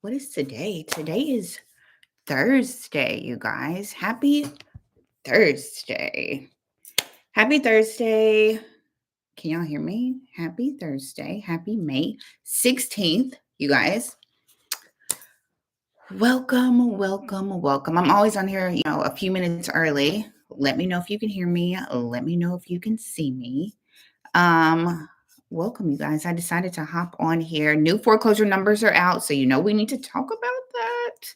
What is today? Today is Thursday, you guys. Happy Thursday. Happy Thursday. Can y'all hear me? Happy Thursday. Happy May 16th, you guys. Welcome. I'm always on here, a few minutes early. Let me know if you can hear me. Let me know if you can see me. Welcome, you guys. I decided to hop on here. New foreclosure numbers are out, so we need to talk about that.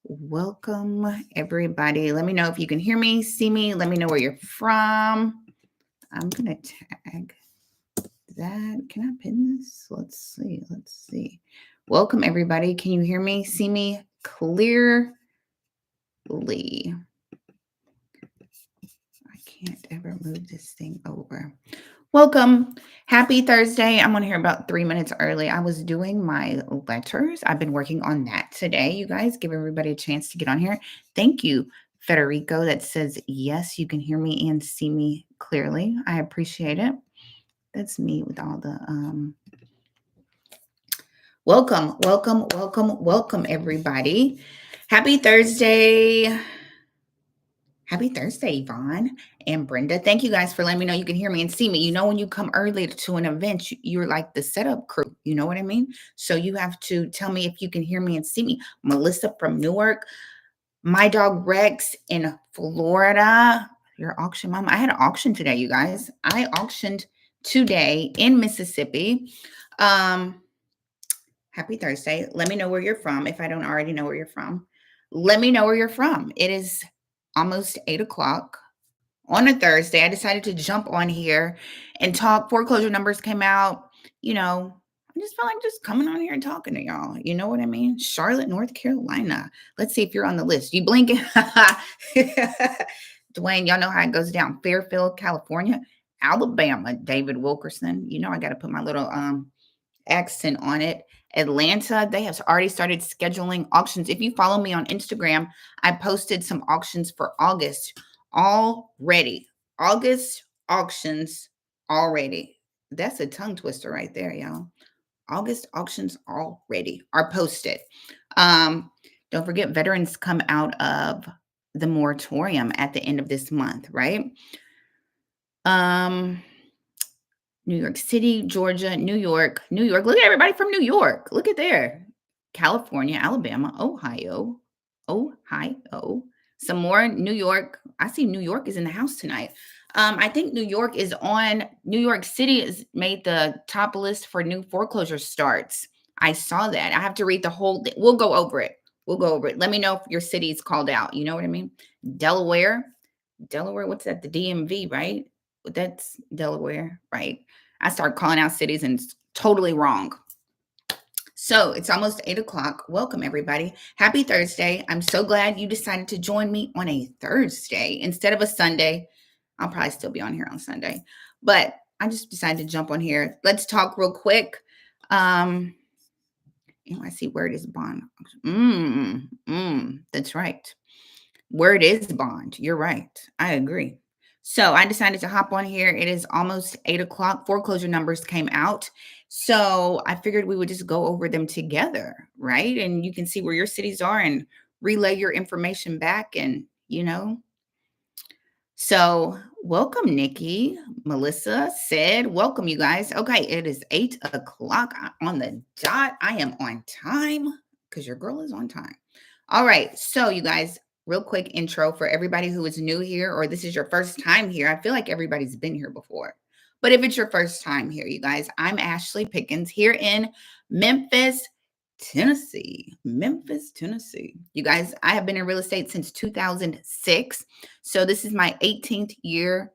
Welcome, everybody. Let me know if you can hear me, see me. Let me know where you're from. I'm going to tag that. Can I pin this? Let's see. Welcome, everybody. Can you hear me, see me clearly? I can't ever move this thing over. Welcome. Happy Thursday. I'm on here about 3 minutes early. I was doing my letters. I've been working on that today. You guys, give everybody a chance to get on here. Thank you, Federico, that says, yes, you can hear me and see me clearly. I appreciate it. That's me with all the welcome, everybody. Happy Thursday. Happy Thursday, Yvonne and Brenda. Thank you guys for letting me know you can hear me and see me. When you come early to an event, you're like the setup crew. You know what I mean? So you have to tell me if you can hear me and see me. Melissa from Newark. My dog Rex in Florida. Your auction mom. I had an auction today, you guys. I auctioned today in Mississippi. Happy Thursday. Let me know where you're from if I don't already know where you're from. Let me know where you're from. It is almost 8 o'clock on a Thursday. I decided to jump on here and talk. Foreclosure numbers came out. I just felt like just coming on here and talking to y'all. You know what I mean? Charlotte, North Carolina. Let's see if you're on the list. You blinking? Dwayne, y'all know how it goes down. Fairfield, California. Alabama, David Wilkerson. I got to put my little accent on it. Atlanta, they have already started scheduling auctions. If you follow me on Instagram, I posted some auctions for August already. August auctions already. That's a tongue twister right there, y'all. August auctions already are posted. Don't forget, veterans come out of the moratorium at the end of this month, right? New York City, Georgia, New York. Look at everybody from New York. Look at there. California, Alabama, Ohio. Some more New York. I see New York is in the house tonight. I think New York City has made the top list for new foreclosure starts. I saw that. I have to read the whole thing. We'll go over it. Let me know if your city is called out. You know what I mean? Delaware, what's that? The DMV, right? That's Delaware, right? I start calling out cities and it's totally wrong. So it's almost 8 o'clock. Welcome, everybody. Happy Thursday. I'm so glad you decided to join me on a Thursday instead of a Sunday. I'll probably still be on here on Sunday, but I just decided to jump on here. Let's talk real quick. I see word is bond. That's right. Word is bond. You're right. I agree. So I decided to hop on here. It is almost 8 o'clock. Foreclosure numbers came out. So I figured we would just go over them together, right? And you can see where your cities are and relay your information back and, So welcome, Nikki, Melissa, Sid. Welcome, you guys. Okay, it is 8 o'clock on the dot. I am on time because your girl is on time. All right, so you guys, real quick intro for everybody who is new here or this is your first time here. I feel like everybody's been here before. But if it's your first time here, you guys, I'm Ashley Pickens here in Memphis, Tennessee. You guys, I have been in real estate since 2006. So this is my 18th year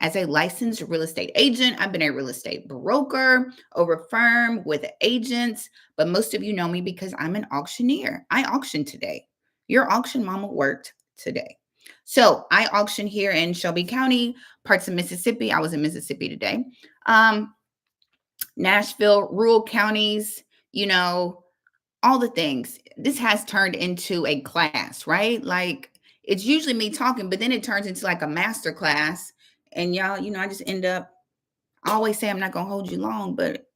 as a licensed real estate agent. I've been a real estate broker, over firm with agents, but most of you know me because I'm an auctioneer. I auctioned today. Your auction mama worked today. So I auction here in Shelby County, parts of Mississippi. I was in Mississippi today. Nashville, rural counties, all the things. This has turned into a class, right? Like it's usually me talking, but then it turns into like a master class. And y'all, I just end up, I always say I'm not going to hold you long, but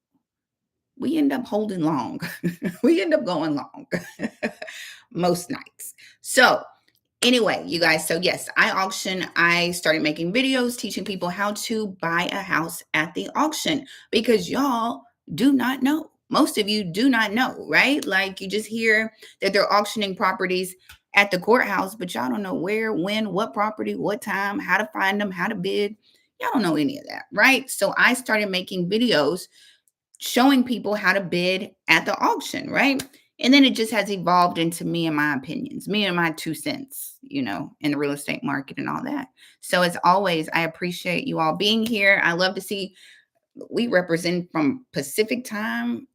we end up holding long. We end up going long most nights. So, anyway, you guys, so yes, I auction. I started making videos teaching people how to buy a house at the auction because y'all do not know. Most of you do not know, right? Like you just hear that they're auctioning properties at the courthouse, but y'all don't know where, when, what property, what time, how to find them, how to bid. Y'all don't know any of that, right? So I started making videos showing people how to bid at the auction, right? And then it just has evolved into me and my opinions, me and my 2 cents, in the real estate market and all that. So as always, I appreciate you all being here. I love to see we represent from Pacific time,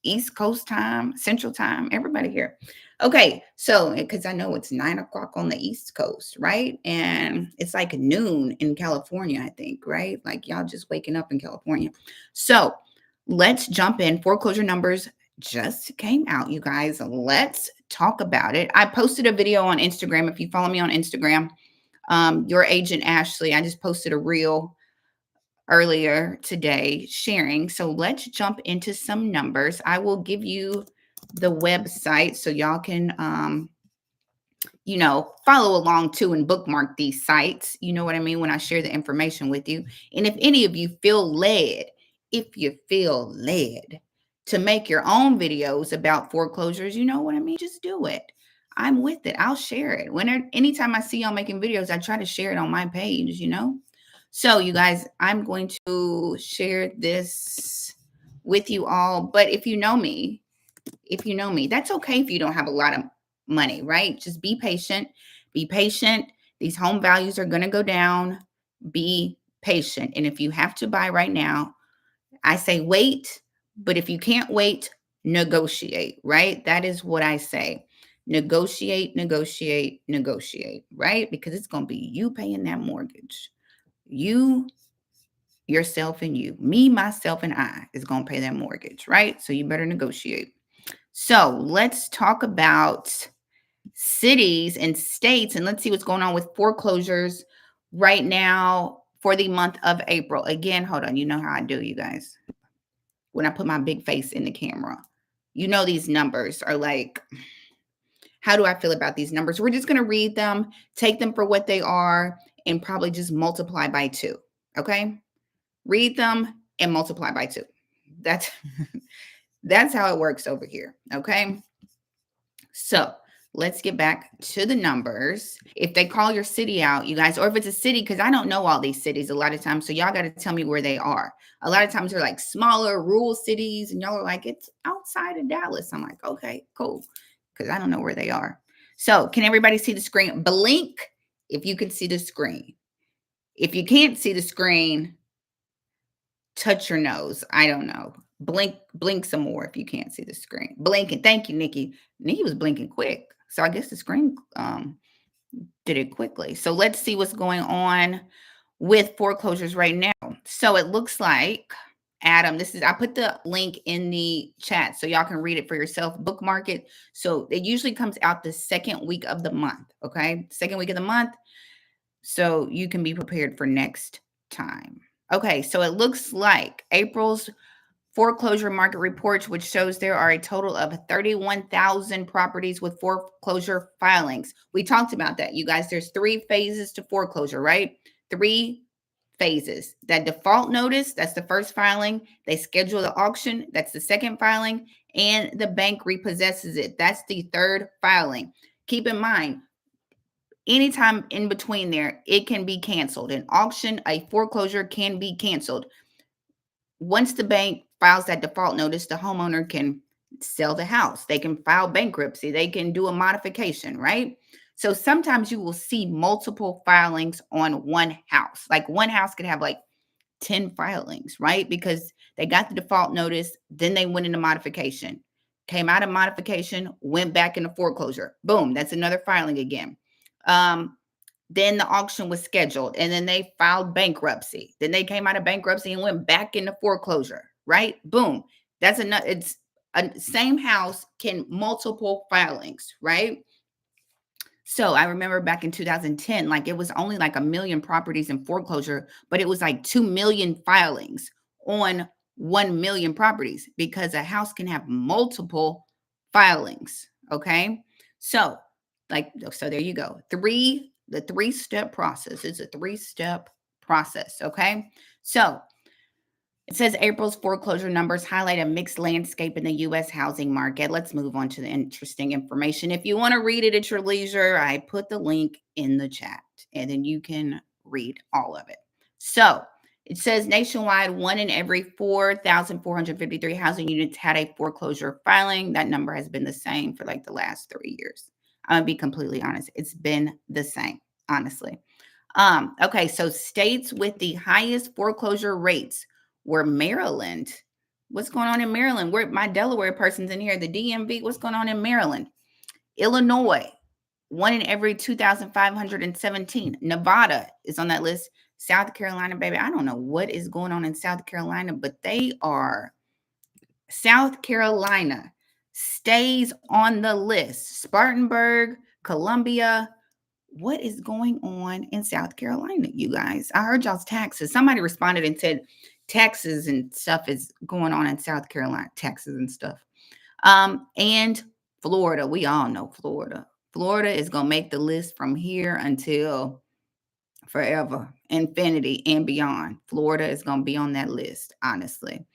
East Coast time, Central time, everybody here. Okay, so because I know it's 9 o'clock on the East Coast, right? And it's like noon in California, I think, right? Like y'all just waking up in California. So let's jump in. Foreclosure numbers just came out, you guys. Let's talk about it. I posted a video on Instagram. If you follow me on Instagram, your agent Ashley, I just posted a reel earlier today sharing. So let's jump into some numbers. I will give you the website so y'all can follow along too and bookmark these sites. You know what I mean when I share the information with you. And if any of you feel led, to make your own videos about foreclosures, you know what I mean? Just do it. I'm with it. I'll share it. Anytime I see y'all making videos, I try to share it on my page. So you guys, I'm going to share this with you all. But if you know me, that's okay if you don't have a lot of money, right? Just be patient. Be patient. These home values are going to go down. Be patient. And if you have to buy right now, I say wait. But if you can't wait, negotiate, right? That is what I say. Negotiate, negotiate, negotiate, right? Because it's going to be you paying that mortgage. You, yourself, and you. Me, myself, and I is going to pay that mortgage, right? So you better negotiate. So let's talk about cities and states, and let's see what's going on with foreclosures right now for the month of April. Again, hold on. You know how I do, you guys. When I put my big face in the camera, these numbers are like, how do I feel about these numbers? We're just going to read them, take them for what they are, and probably just multiply by 2. Okay? Read them and multiply by 2. That's that's how it works over here. Okay? So let's get back to the numbers. If they call your city out, you guys, or if it's a city, because I don't know all these cities a lot of times, so y'all got to tell me where they are. A lot of times they're like smaller rural cities, and y'all are like, it's outside of Dallas. I'm like, okay, cool, because I don't know where they are. So can everybody see the screen? Blink if you can see the screen. If you can't see the screen, touch your nose. I don't know. Blink some more if you can't see the screen. Blinking. Thank you, Nikki. Nikki was blinking quick. So I guess the screen did it quickly. So let's see what's going on with foreclosures right now. So it looks like, Adam, I put the link in the chat so y'all can read it for yourself, bookmark it. So it usually comes out the second week of the month. Okay. Second week of the month. So you can be prepared for next time. Okay. So it looks like April's foreclosure market reports, which shows there are a total of 31,000 properties with foreclosure filings. We talked about that, you guys. There's 3 phases to foreclosure, right? 3 phases. That default notice, that's the first filing. They schedule the auction, that's the second filing. And the bank repossesses it. That's the third filing. Keep in mind, anytime in between there, it can be canceled. An auction, a foreclosure can be canceled. Once the bank files that default notice, the homeowner can sell the house. They can file bankruptcy. They can do a modification, right? So sometimes you will see multiple filings on one house. Like one house could have like 10 filings, right? Because they got the default notice, then they went into modification, came out of modification, went back into foreclosure. Boom, that's another filing again. Then the auction was scheduled and then they filed bankruptcy. Then they came out of bankruptcy and went back into foreclosure, right? Boom. That's another, it's a same house can multiple filings, right? So I remember back in 2010, like it was only like 1 million properties in foreclosure, but it was like 2 million filings on 1 million properties because a house can have multiple filings. Okay. So, so there you go. The 3-step process. It's a 3-step process. Okay. So, it says April's foreclosure numbers highlight a mixed landscape in the U.S. housing market. Let's move on to the interesting information. If you want to read it at your leisure, I put the link in the chat and then you can read all of it. So it says nationwide, 1 in every 4,453 housing units had a foreclosure filing. That number has been the same for like the last 3 years. I'm going to be completely honest. It's been the same, honestly. Okay, so states with the highest foreclosure rates were Maryland. What's going on in Maryland? Where my Delaware person's in here, the DMV. What's going on in Maryland? Illinois, 1 in every 2,517. Nevada is on that list. South Carolina, baby. I don't know what is going on in South Carolina, but South Carolina stays on the list. Spartanburg, Columbia, what is going on in South Carolina, you guys? I heard y'all's taxes. Somebody responded and said taxes and stuff is going on in South Carolina, taxes and stuff. And Florida, we all know Florida. Florida is going to make the list from here until forever, infinity and beyond. Florida is going to be on that list, honestly.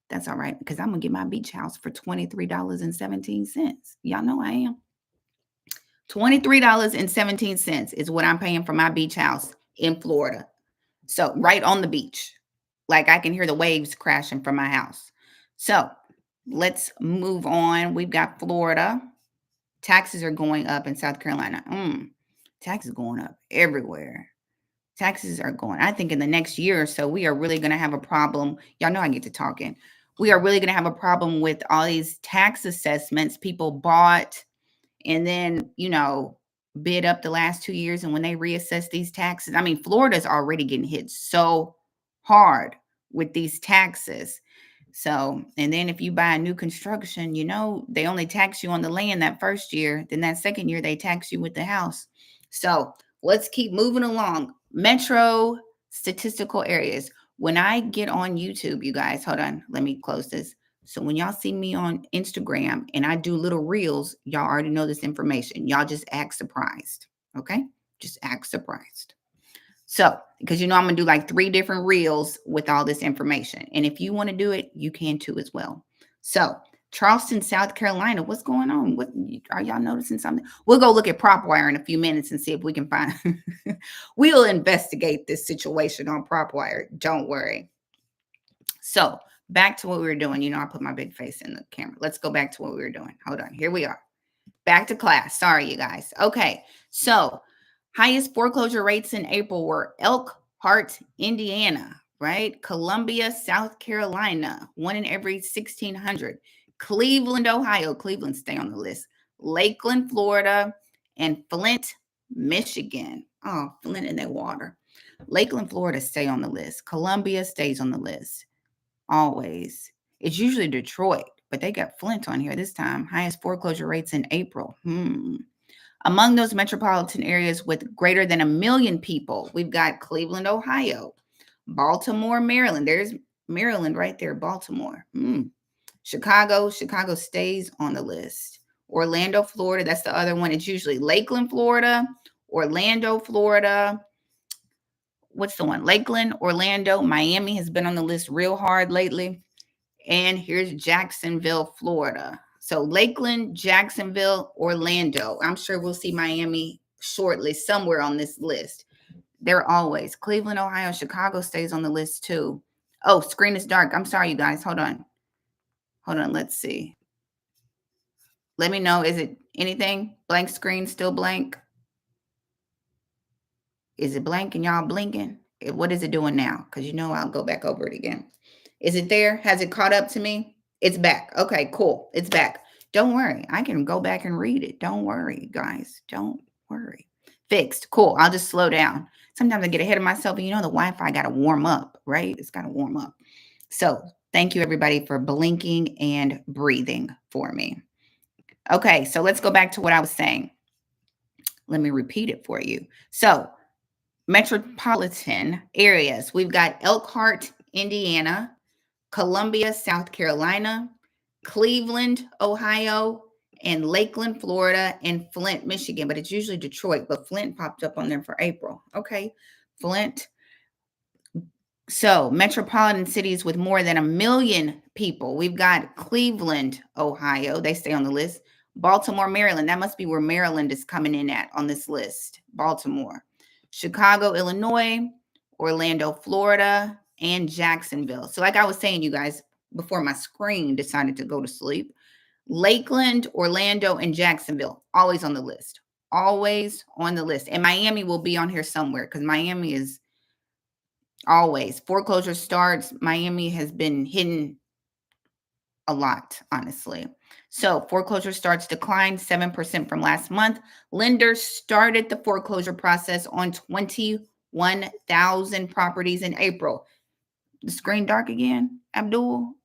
That's all right because I'm going to get my beach house for $23.17. Y'all know I am. $23.17 is what I'm paying for my beach house in Florida. So right on the beach. Like I can hear the waves crashing from my house. So let's move on. We've got Florida. Taxes are going up in South Carolina. Taxes going up everywhere. Taxes are going. I think in the next year or so, we are really going to have a problem. Y'all know I get to talking. We are really going to have a problem with all these tax assessments people bought and then, bid up the last 2 years. And when they reassess these taxes, I mean, Florida's already getting hit so hard with these taxes. So, and then if you buy a new construction, they only tax you on the land that first year. Then that second year, they tax you with the house. So let's keep moving along. Metro statistical areas. When I get on YouTube, you guys, hold on, let me close this. So when y'all see me on Instagram and I do little reels, y'all already know this information. Y'all just act surprised. Okay? Just act surprised. So, because I'm going to do like 3 different reels with all this information. And if you want to do it, you can too as well. So, Charleston, South Carolina, what's going on? What are y'all noticing something? We'll go look at PropWire in a few minutes and see if we can find. We'll investigate this situation on PropWire. Don't worry. So, back to what we were doing. I put my big face in the camera. Let's go back to what we were doing. Hold on. Here we are. Back to class. Sorry, you guys. Okay. So, highest foreclosure rates in April were Elkhart, Indiana, right? Columbia, South Carolina, 1 in every 1,600. Cleveland, Ohio. Cleveland, stay on the list. Lakeland, Florida, and Flint, Michigan. Oh, Flint in their water. Lakeland, Florida, stay on the list. Columbia stays on the list. Always. It's usually Detroit, but they got Flint on here this time. Highest foreclosure rates in April. Among those metropolitan areas with greater than 1 million people, we've got Cleveland, Ohio, Baltimore, Maryland. There's Maryland right there, Baltimore. Chicago stays on the list. Orlando, Florida, that's the other one. It's usually Lakeland, Florida, Orlando, Florida. What's the one? Lakeland, Orlando, Miami has been on the list real hard lately. And here's Jacksonville, Florida. So Lakeland, Jacksonville, Orlando. I'm sure we'll see Miami shortly somewhere on this list. They're always Cleveland, Ohio, Chicago stays on the list too. Oh, screen is dark. I'm sorry, you guys. Hold on. Let's see. Let me know. Is it anything? Blank screen, still blank? Is it blank and y'all blinking? What is it doing now? Because I'll go back over it again. Is it there? Has it caught up to me? It's back. Okay, cool. It's back. Don't worry. I can go back and read it. Don't worry, guys. Don't worry. Fixed. Cool. I'll just slow down. Sometimes I get ahead of myself and the Wi-Fi got to warm up, right? It's got to warm up. So thank you everybody for blinking and breathing for me. Okay, so let's go back to what I was saying. Let me repeat it for you. So metropolitan areas. We've got Elkhart, Indiana, Columbia, South Carolina, Cleveland, Ohio, and Lakeland, Florida, and Flint, Michigan. But it's usually Detroit, but Flint popped up on there for April. Okay. Flint. So, metropolitan cities with more than 1 million people. We've got Cleveland, Ohio. They stay on the list. Baltimore, Maryland. That must be where Maryland is coming in at on this list. Baltimore. Chicago, Illinois. Orlando, Florida. And Jacksonville. So, like I was saying, you guys, before my screen decided to go to sleep, Lakeland, Orlando, and Jacksonville, always on the list. Always on the list. And Miami will be on here somewhere because Miami is always. Foreclosure starts. Miami has been hidden a lot, honestly. So foreclosure starts declined 7% from last month. Lenders started the foreclosure process on 21,000 properties in April. The screen dark again, Abdul?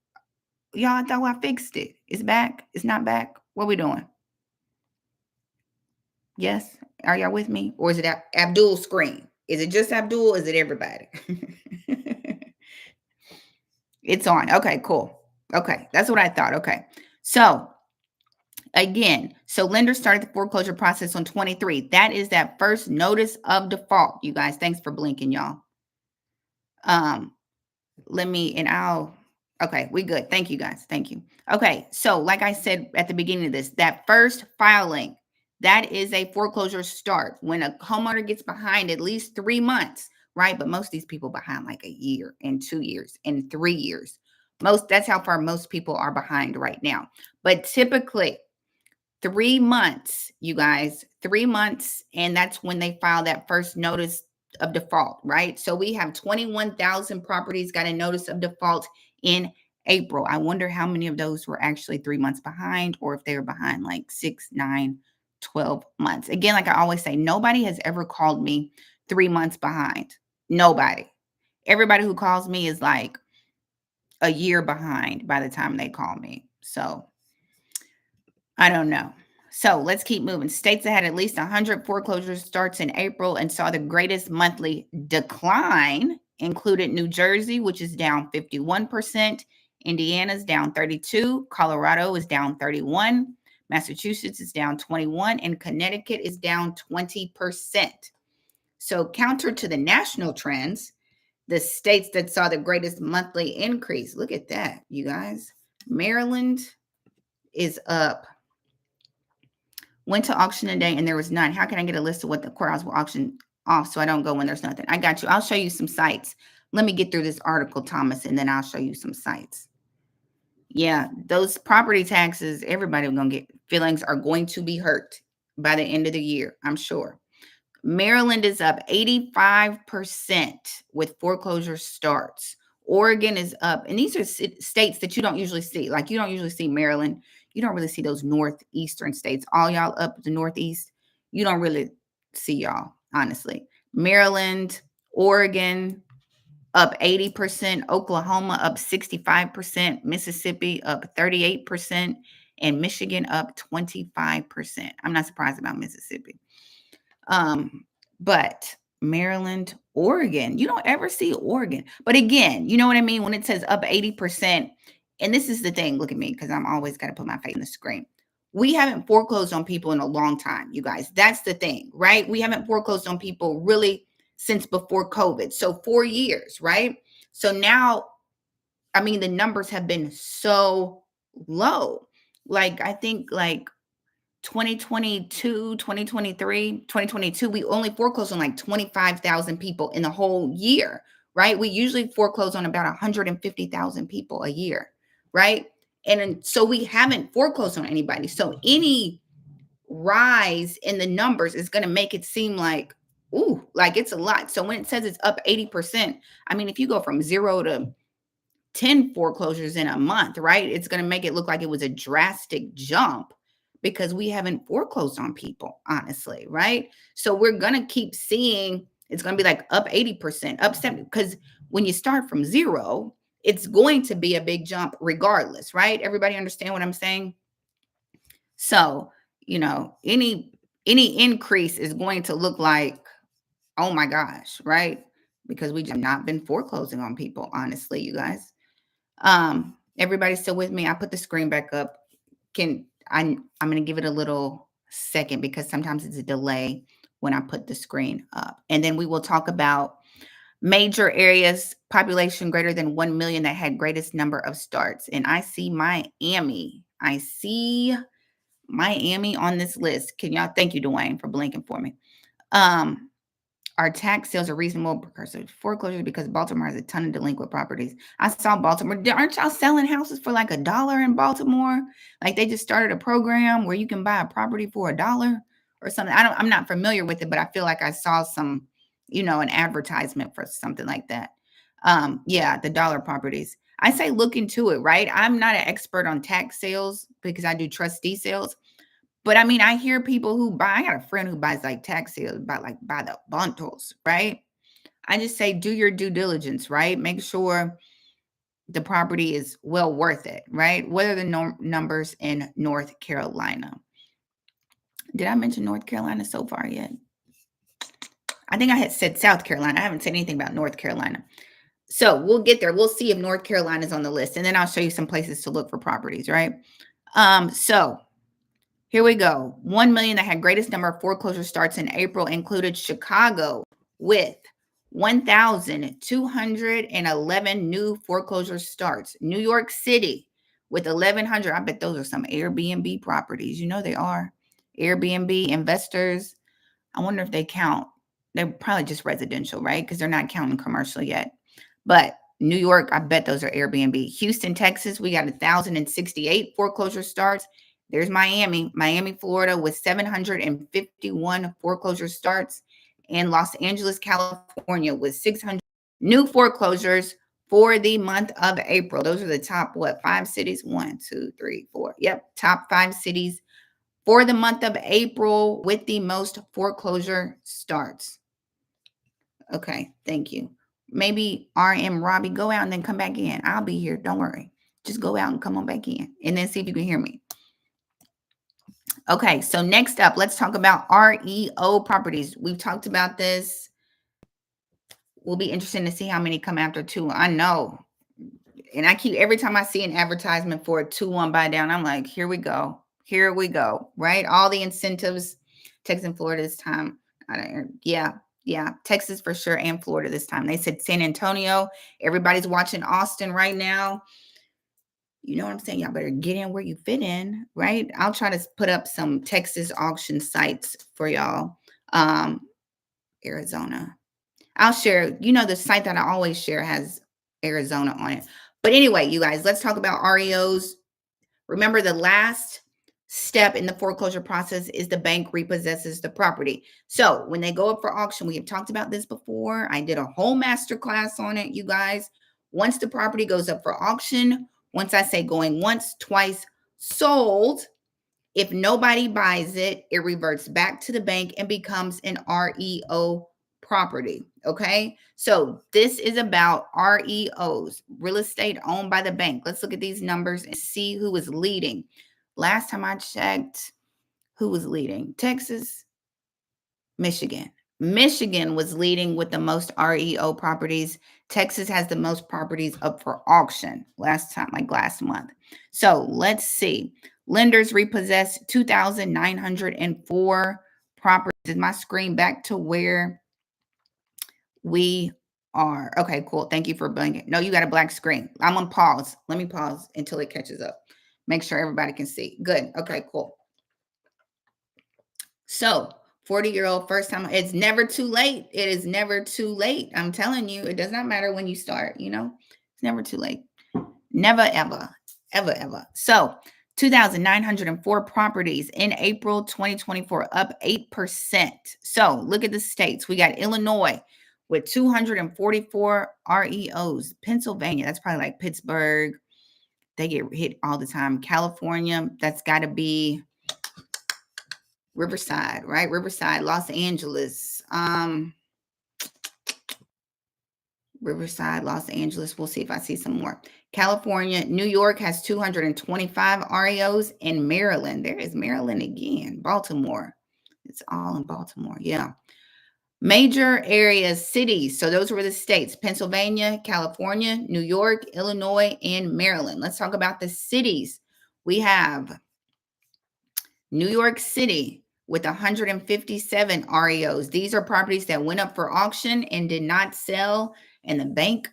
Y'all, I thought I fixed it. It's back. It's not back. What are we doing? Yes? Are y'all with me? Or is it Abdul's screen? Is it just Abdul? Is it everybody? It's on. Okay, cool. Okay, that's what I thought. Okay. So again, so lenders started the foreclosure process on 23. That is that first notice of default. You guys, thanks for blinking, y'all. Let me, and I'll, okay, we good. Thank you guys. Thank you. Okay. So like I said at the beginning of this, that first filing, that is a foreclosure start when a homeowner gets behind at least 3 months, right? But most of these people behind like a year and 2 years and 3 years. That's how far most people are behind right now. But typically 3 months, you guys, 3 months, and that's when they file that first notice of default, right? So we have 21,000 properties got a notice of default in April. I wonder how many of those were actually 3 months behind, or if they were behind like 6, 9, 12 months. Again, like I always say, nobody has ever called me 3 months behind. Nobody. Everybody who calls me is like a year behind by the time they call me. So I don't know. So let's keep moving. States that had at least 100 foreclosure starts in April and saw the greatest monthly decline included New Jersey, which is down 51%. Indiana's down 32. Colorado is down 31. Massachusetts is down 21. And Connecticut is down 20%. So counter to the national trends, the states that saw the greatest monthly increase, look at that, you guys. Maryland is up. Went to auction today and there was none. How can I get a list of what the courthouse will auction off so I don't go when there's nothing? I got you. I'll show you some sites. Let me get through this article, Thomas, and then I'll show you some sites. Yeah, those property taxes, everybody going to get feelings are going to be hurt by the end of the year, I'm sure. Maryland is up 85% with foreclosure starts. Oregon is up. And these are states that you don't usually see. Like you don't usually see Maryland. You don't really see those northeastern states. All y'all up the northeast, you don't really see y'all, honestly. Maryland, Oregon up 80%, Oklahoma up 65%, Mississippi up 38%, and Michigan up 25%. I'm not surprised about Mississippi. But Maryland, Oregon, you don't ever see Oregon. But again, you know what I mean? When it says up 80%, and this is the thing, look at me, because I'm always got to put my face in the screen. We haven't foreclosed on people in a long time, you guys. That's the thing, right? We haven't foreclosed on people really since before COVID. So 4 years, right? So now, I mean, the numbers have been so low. Like, I think like 2022, 2023, 2022, we only foreclosed on like 25,000 people in the whole year, right? We usually foreclose on about 150,000 people a year, right? And so we haven't foreclosed on anybody. So any rise in the numbers is going to make it seem like, ooh, like it's a lot. So when it says it's up 80%, I mean, if you go from 0 to 10 foreclosures in a month, right? It's going to make it look like it was a drastic jump because we haven't foreclosed on people, honestly, right? So we're going to keep seeing it's going to be like up 80%, up 70, because when you start from 0, it's going to be a big jump regardless, right? Everybody understand what I'm saying? So, any increase is going to look like, oh my gosh, right? Because we have not been foreclosing on people, honestly, you guys. Everybody still with me? I put the screen back up. I'm going to give it a little second because sometimes it's a delay when I put the screen up. And then we will talk about major areas, population greater than 1 million that had greatest number of starts. And I see Miami. I see Miami on this list. Can y'all, thank you, Dwayne, for blinking for me. Our tax sales are reasonable precursor to foreclosures because Baltimore has a ton of delinquent properties. I saw Baltimore. Aren't y'all selling houses for like $1 in Baltimore? Like they just started a program where you can buy a property for $1 or something. I'm not familiar with it, but I feel like I saw some, an advertisement for something like that. Yeah, the dollar properties. I say look into it, right? I'm not an expert on tax sales because I do trustee sales. But I mean, I hear people who buy, I got a friend who buys like tax sales by the bundles, right? I just say do your due diligence, right? Make sure the property is well worth it, right? What are the numbers in North Carolina? Did I mention North Carolina so far yet? I think I had said South Carolina. I haven't said anything about North Carolina. So we'll get there. We'll see if North Carolina is on the list. And then I'll show you some places to look for properties, right? So here we go. 1 million that had greatest number of foreclosure starts in April included Chicago with 1,211 new foreclosure starts. New York City with 1,100. I bet those are some Airbnb properties. You know they are. Airbnb investors. I wonder if they count. They're probably just residential, right? Because they're not counting commercial yet. But New York, I bet those are Airbnb. Houston, Texas, we got 1,068 foreclosure starts. There's Miami, Florida with 751 foreclosure starts. And Los Angeles, California with 600 new foreclosures for the month of April. Those are the top, 5 cities? 1, 2, 3, 4. Yep, top 5 cities for the month of April with the most foreclosure starts. Okay, thank you. Maybe RM Robbie, go out and then come back in. I'll be here. Don't worry. Just go out and come on back in and then see if you can hear me. Okay, so next up, let's talk about REO properties. We've talked about this. We'll be interested to see how many come after 2. I know. And every time I see an advertisement for a 2-1 buy down, I'm like, here we go. Here we go. Right? All the incentives, Texas and Florida this time. Yeah, Texas for sure and Florida this time. They said San Antonio. Everybody's watching Austin right now. You know what I'm saying? Y'all better get in where you fit in, right? I'll try to put up some Texas auction sites for y'all. Arizona. I'll share, the site that I always share has Arizona on it. But anyway, you guys, let's talk about REOs. Remember, the last step in the foreclosure process is the bank repossesses the property. So when they go up for auction, we have talked about this before. I did a whole master class on it, you guys. Once the property goes up for auction, once I say going once, twice, sold, if nobody buys it, it reverts back to the bank and becomes an REO property. Okay. So this is about REOs, real estate owned by the bank. Let's look at these numbers and see who is leading. Last time I checked, who was leading? Texas, Michigan. Michigan was leading with the most REO properties. Texas has the most properties up for auction last month. So let's see. Lenders repossessed 2,904 properties. Is my screen back to where we are? Okay, cool. Thank you for blinking. No, you got a black screen. I'm on pause. Let me pause until it catches up. Make sure everybody can see. Good. Okay, cool. So 40-year-old first time, it's never too late. It is never too late. I'm telling you, it does not matter when you start, it's never too late. Never, ever, ever, ever. So 2,904 properties in April 2024, up 8%. So look at the states. We got Illinois with 244 REOs. Pennsylvania, that's probably like Pittsburgh. They get hit all the time. California, that's got to be Riverside, right? Riverside, Los Angeles. Riverside, Los Angeles. We'll see if I see some more. California, New York has 225 REOs. In Maryland, there is Maryland again. Baltimore. It's all in Baltimore. Yeah. Major areas, cities. So those were the states: Pennsylvania, California, New York, Illinois, and Maryland. Let's talk about the cities. We have New York City with 157 REOs. These are properties that went up for auction and did not sell, and the bank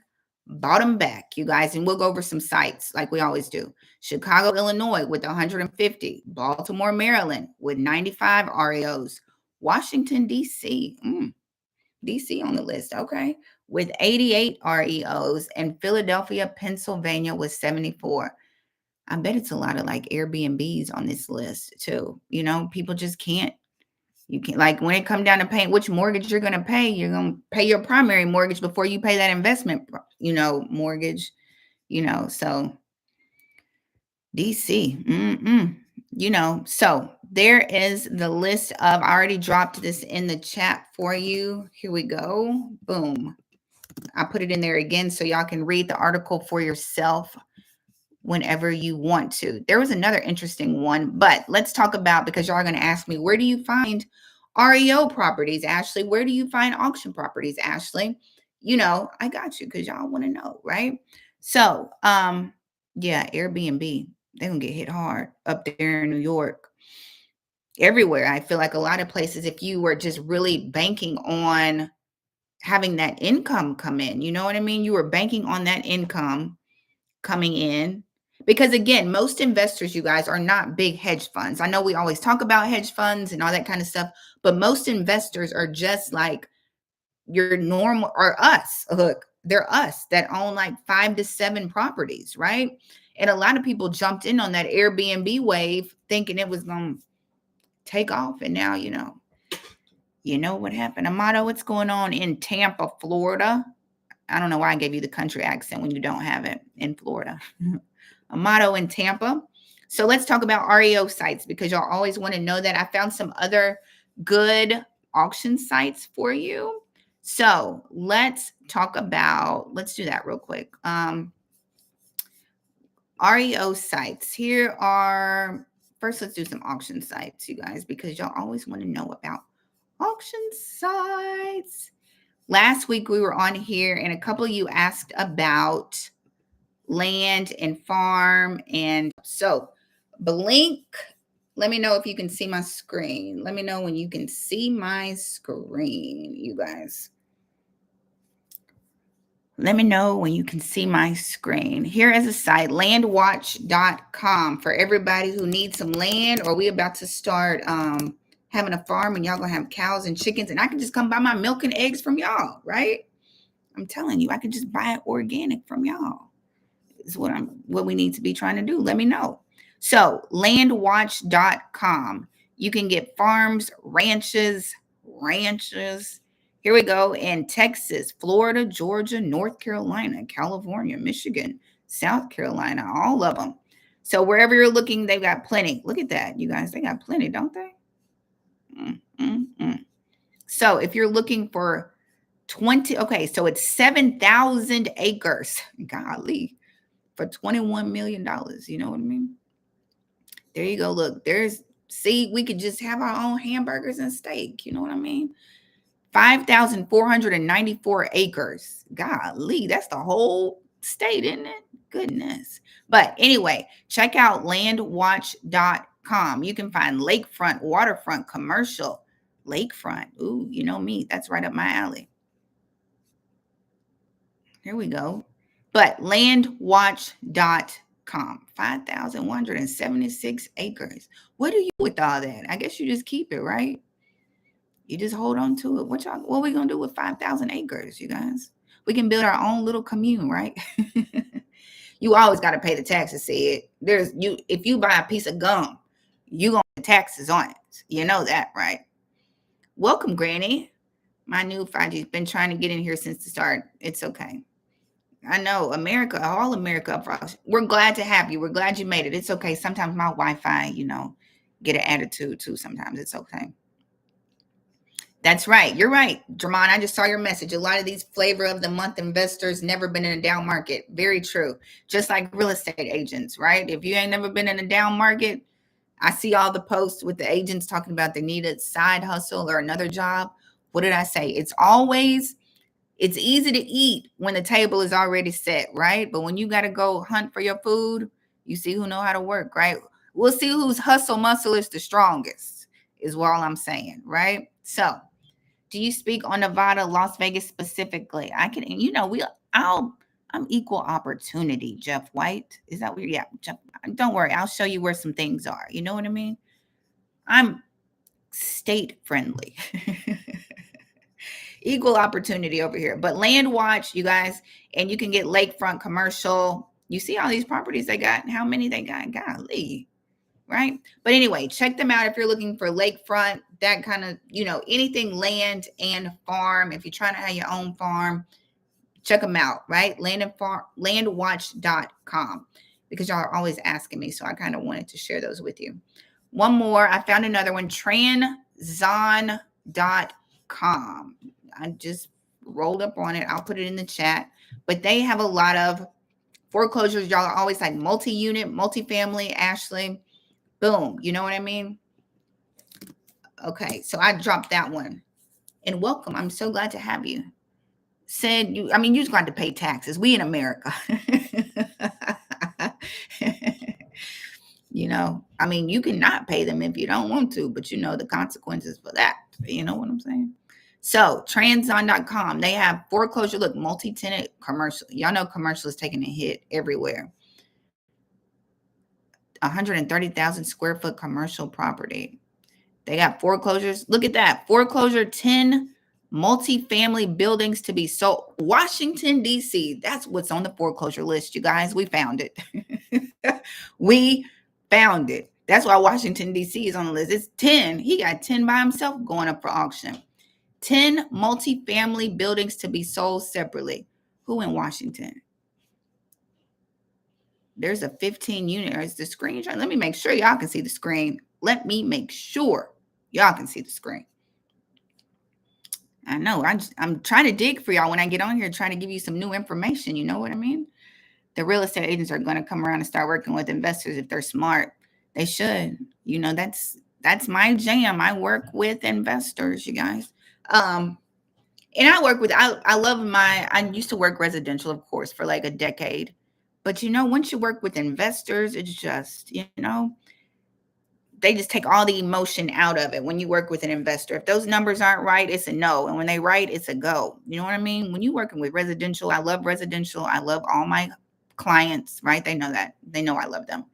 bought them back, you guys. And we'll go over some sites like we always do. Chicago, Illinois with 150. Baltimore, Maryland with 95 REOs. Washington, D.C. DC on the list, okay, with 88 REOs, and Philadelphia, Pennsylvania with 74. I bet it's a lot of like Airbnbs on this list too. You know, people just can't, you can't, like when it come down to paying which mortgage you're going to pay, you're going to pay your primary mortgage before you pay that investment, mortgage, so DC, so there is the list of, I already dropped this in the chat for you. Here we go. Boom. I put it in there again so y'all can read the article for yourself whenever you want to. There was another interesting one, but let's talk about, because y'all are going to ask me, where do you find REO properties, Ashley? Where do you find auction properties, Ashley? I got you because y'all want to know, right? So, yeah, Airbnb, they're going to get hit hard up there in New York. Everywhere. I feel like a lot of places, if you were just really banking on having that income come in, you know what I mean? You were banking on that income coming in. Because again, most investors, you guys, are not big hedge funds. I know we always talk about hedge funds and all that kind of stuff, but most investors are just like your normal, or us. Look, they're us that own like 5 to 7 properties, right? And a lot of people jumped in on that Airbnb wave thinking it was going to take off. And now, what happened. Amato, what's going on in Tampa, Florida? I don't know why I gave you the country accent when you don't have it in Florida. Amato in Tampa. So let's talk about REO sites, because y'all always want to know that. I found some other good auction sites for you. So let's do that real quick. REO sites. First, let's do some auction sites, you guys, because y'all always want to know about auction sites. Last week we were on here and a couple of you asked about land and farm. And so blink, let me know if you can see my screen. Let me know when you can see my screen, you guys. Let me know when you can see my screen. Here is a site, landwatch.com, for everybody who needs some land, or we about to start having a farm and y'all gonna have cows and chickens, and I can just come buy my milk and eggs from y'all, right? I'm telling you, I can just buy it organic from y'all. Is what we need to be trying to do. Let me know. So landwatch.com. You can get farms, ranches. Here we go. In Texas, Florida, Georgia, North Carolina, California, Michigan, South Carolina, all of them. So wherever you're looking, they've got plenty. Look at that, you guys. They got plenty, don't they? So if you're looking for 20, okay, so it's 7,000 acres. Golly, for $21 million. You know what I mean? There you go. Look, we could just have our own hamburgers and steak. You know what I mean? 5,494 acres. Golly, that's the whole state, isn't it? Goodness. But anyway, check out landwatch.com. You can find lakefront, waterfront, commercial, lakefront. Ooh, you know me. That's right up my alley. Here we go. But landwatch.com, 5,176 acres. What do you do with all that? I guess you just keep it, right? You just hold on to it. What are we going to do with 5,000 acres, you guys? We can build our own little commune, right? You always got to pay the taxes, see it. If you buy a piece of gum, you going to pay taxes on it. You know that, right? Welcome, Granny. My new 5G's been trying to get in here since the start. It's okay. I know, America, all America. We're glad to have you. We're glad you made it. It's okay. Sometimes my Wi-Fi, get an attitude too. Sometimes it's okay. That's right. You're right, Dramon. I just saw your message. A lot of these flavor of the month investors never been in a down market. Very true. Just like real estate agents, right? If you ain't never been in a down market, I see all the posts with the agents talking about they need a side hustle or another job. What did I say? It's easy to eat when the table is already set, right? But when you got to go hunt for your food, you see who know how to work, right? We'll see whose hustle muscle is the strongest, is what all I'm saying, right? So, do you speak on Nevada, Las Vegas specifically? I can, I'm equal opportunity, Jeff White. Is that what? Yeah, Jeff. Don't worry, I'll show you where some things are. You know what I mean? I'm state friendly. Equal opportunity over here. But Land Watch, you guys, and you can get lakefront commercial. You see all these properties they got, how many they got? Golly, right? But anyway, check them out if you're looking for lakefront, that kind of, anything land and farm. If you're trying to have your own farm, check them out, right? Landwatch.com, because y'all are always asking me. So I kind of wanted to share those with you. One more, I found another one, transon.com. I just rolled up on it. I'll put it in the chat. But they have a lot of foreclosures. Y'all are always like multi-unit, multifamily, Ashley. Boom. You know what I mean? Okay. So I dropped that one. And welcome. I'm so glad to have you. Said you, I mean, you just got to pay taxes. We in America. I mean, you cannot pay them if you don't want to, but you know the consequences for that. You know what I'm saying? So transon.com, they have foreclosure, look, multi-tenant commercial. Y'all know commercial is taking a hit everywhere. 130,000 square foot commercial property. They got foreclosures. Look at that. Foreclosure, 10 multifamily buildings to be sold. Washington, D.C. That's what's on the foreclosure list, you guys. We found it. We found it. That's why Washington, D.C. is on the list. It's 10. He got 10 by himself going up for auction. 10 multifamily buildings to be sold separately. Who in Washington? There's a 15 unit. Or is the screen? Let me make sure y'all can see the screen. Let me make sure y'all can see the screen. I know. I'm trying to dig for y'all when I get on here, trying to give you some new information. You know what I mean? The real estate agents are going to come around and start working with investors if they're smart. They should. That's my jam. I work with investors, you guys. And I work with, I used to work residential, of course, for like a decade. But, once you work with investors, it's just, they just take all the emotion out of it when you work with an investor. If those numbers aren't right, it's a no. And when they right, it's a go. You know what I mean? When you're working with residential, I love residential. I love all my clients, right? They know that. They know I love them.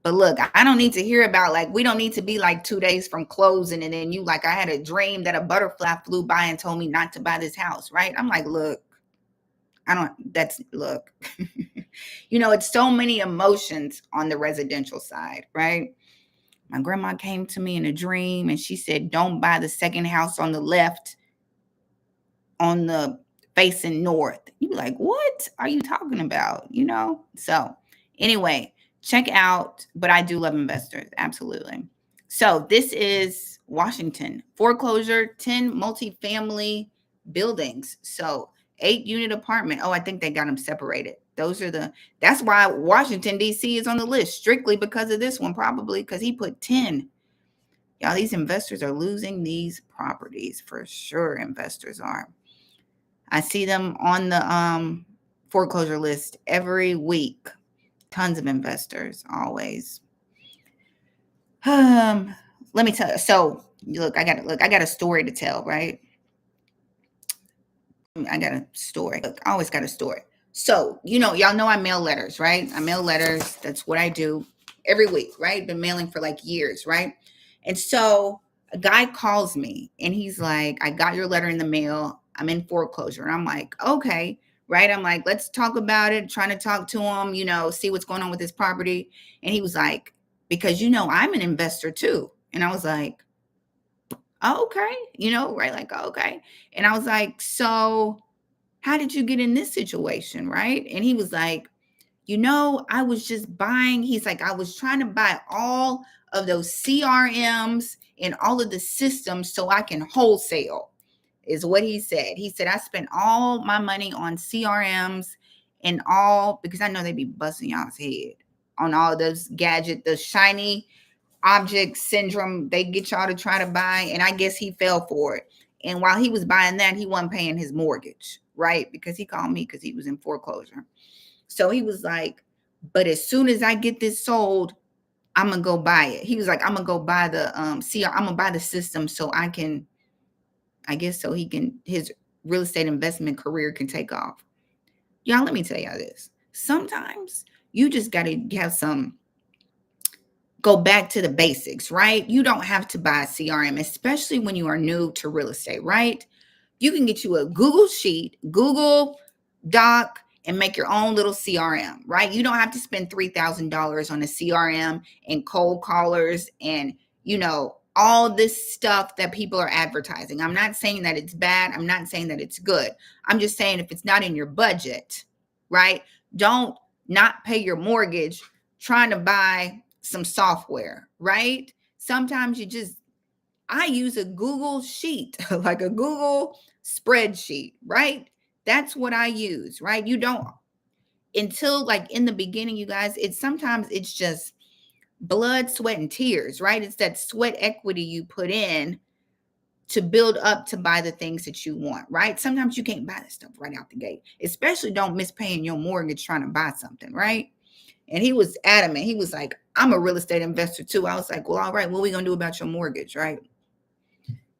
But look, I don't need to hear about, like, we don't need to be like 2 days from closing. And then I had a dream that a butterfly flew by and told me not to buy this house, right? I'm like, look, look, it's so many emotions on the residential side, right? My grandma came to me in a dream and she said, don't buy the second house on the left on the facing north. You be like, what are you talking about? So anyway, check out, but I do love investors. Absolutely. So this is Washington foreclosure, 10 multifamily buildings. So 8-unit apartment. Oh, I think they got them separated. That's why Washington, D.C. is on the list, strictly because of this one, probably because he put 10. Y'all, these investors are losing these properties for sure. Investors are. I see them on the foreclosure list every week. Tons of investors, always. Let me tell you. So, I got a story to tell, right? I got a story. Look, I always got a story. So, y'all know I mail letters, right? I mail letters. That's what I do every week, right? Been mailing for like years, right? And so a guy calls me and he's like, I got your letter in the mail. I'm in foreclosure. And I'm like, okay, right? I'm like, let's talk about it. Trying to talk to him, see what's going on with his property. And he was like, because, I'm an investor too. And I was like, oh, okay, right? Like, oh, okay. And I was like, so how did you get in this situation, right? And he was like, I was just buying. He's like, I was trying to buy all of those CRMs and all of the systems so I can wholesale, is what he said. He said, I spent all my money on CRMs and all, because I know they be busting y'all's head on all those gadgets, the shiny object syndrome they get y'all to try to buy. And I guess he fell for it. And while he was buying that, he wasn't paying his mortgage, right? Because he called me because he was in foreclosure. So he was like, but as soon as I get this sold, I'm gonna go buy it. He was like, I'm gonna go buy the I'm gonna buy the system so I can, I guess so he can, his real estate investment career can take off. Y'all, let me tell y'all this. Sometimes you just gotta have some, go back to the basics, right? You don't have to buy a CRM, especially when you are new to real estate, right? You can get you a Google Sheet, Google Doc, and make your own little CRM, right? You don't have to spend $3,000 on a CRM and cold callers and, all this stuff that people are advertising. I'm not saying that it's bad. I'm not saying that it's good. I'm just saying if it's not in your budget, right? Don't not pay your mortgage trying to buy some software, right? Sometimes I use a Google sheet, like a Google spreadsheet, right? That's what I use, right? You don't, until like in the beginning, you guys, it's just blood, sweat, and tears, right? It's that sweat equity you put in to build up to buy the things that you want, right? Sometimes you can't buy the stuff right out the gate, especially don't miss paying your mortgage trying to buy something, right? And he was adamant. He was like, I'm a real estate investor too. I was like, well, all right, what are we going to do about your mortgage, right?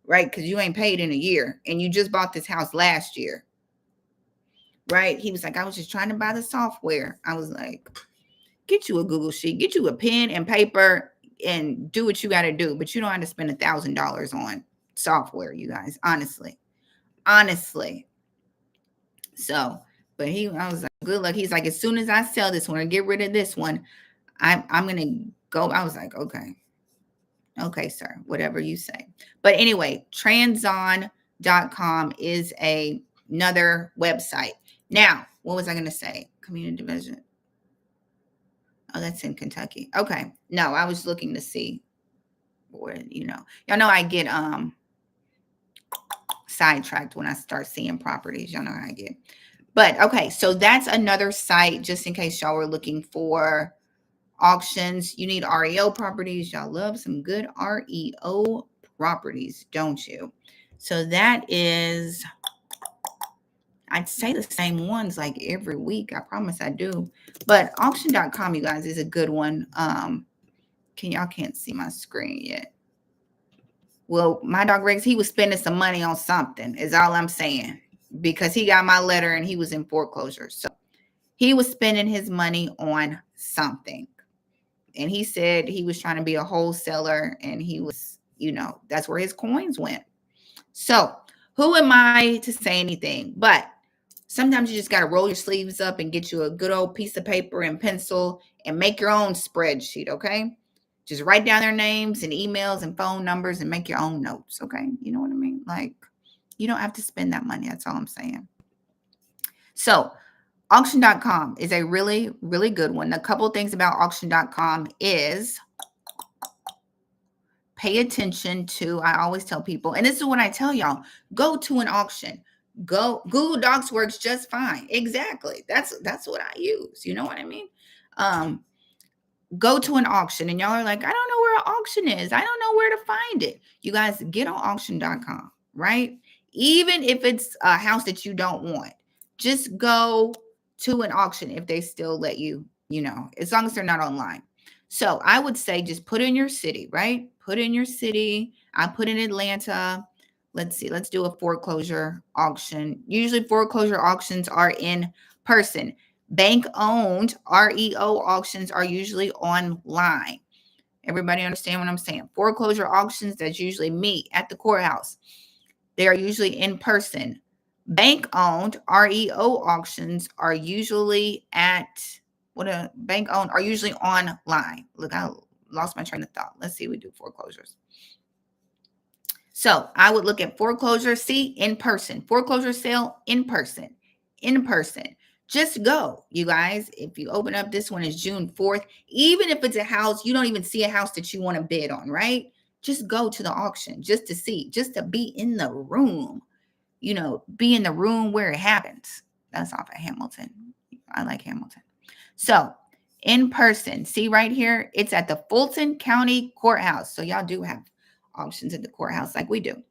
Right? Because you ain't paid in a year and you just bought this house last year, right? He was like, I was just trying to buy the software. I was like, get you a Google Sheet, get you a pen and paper and do what you got to do. But you don't have to spend $1,000 on software, you guys, honestly. Honestly. So, but I was like, good luck. He's like, as soon as I sell this one or get rid of this one, I'm going to go. I was like, okay. Okay, sir, whatever you say. But anyway, transon.com is another website. Now, what was I going to say? Community division. Oh, that's in Kentucky. Okay. No, I was looking to see where, y'all know I get sidetracked when I start seeing properties. Y'all know how I get. But okay, so that's another site just in case y'all were looking for auctions. You need REO properties. Y'all love some good REO properties, don't you? So that is, I'd say the same ones like every week. I promise I do. But auction.com, you guys, is a good one. Y'all can't see my screen yet. Well, my dog Rex, he was spending some money on something, is all I'm saying. Because he got my letter and he was in foreclosure. So he was spending his money on something. And he said he was trying to be a wholesaler and he was, that's where his coins went. So who am I to say anything? But sometimes you just got to roll your sleeves up and get you a good old piece of paper and pencil and make your own spreadsheet, okay? Just write down their names and emails and phone numbers and make your own notes, okay? You know what I mean? Like, you don't have to spend that money. That's all I'm saying. So auction.com is a really, really good one. A couple of things about auction.com is pay attention to, I always tell people, and this is what I tell y'all, go to an auction. Go, Google Docs works just fine. Exactly. That's what I use. You know what I mean? Go to an auction and y'all are like, I don't know where an auction is. I don't know where to find it. You guys get on auction.com, right? Even if it's a house that you don't want, just go to an auction if they still let you, as long as they're not online. So I would say just put in your city, right? Put in your city. I put in Atlanta. Let's see. Let's do a foreclosure auction. Usually foreclosure auctions are in person. Bank owned REO auctions are usually online. Everybody understand what I'm saying? Foreclosure auctions, that's usually me at the courthouse. They are usually in person. Bank owned REO auctions are usually are usually online. Look, I lost my train of thought. Let's see, we do foreclosures. So I would look at foreclosure, see, in person. Foreclosure sale, in person. In person. Just go, you guys. If you open up, this one is June 4th. Even if it's a house, you don't even see a house that you want to bid on, right? Just go to the auction just to see, just to be in the room, be in the room where it happens. That's off of Hamilton. I like Hamilton. So in person, see right here, it's at the Fulton County Courthouse. So y'all do have auctions at the courthouse like we do.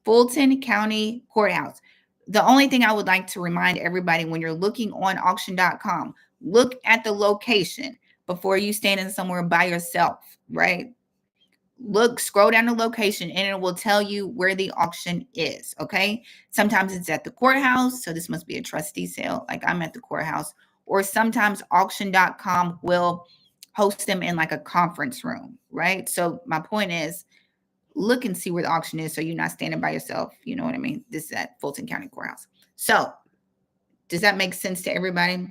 Fulton County Courthouse. The only thing I would like to remind everybody when you're looking on auction.com, look at the location before you stand in somewhere by yourself, right? Look, scroll down the location and it will tell you where the auction is. Okay. Sometimes it's at the courthouse. So this must be a trustee sale. Like I'm at the courthouse. Or sometimes auction.com will host them in like a conference room. Right. So my point is look and see where the auction is. So you're not standing by yourself. You know what I mean? This is at Fulton County Courthouse. So does that make sense to everybody?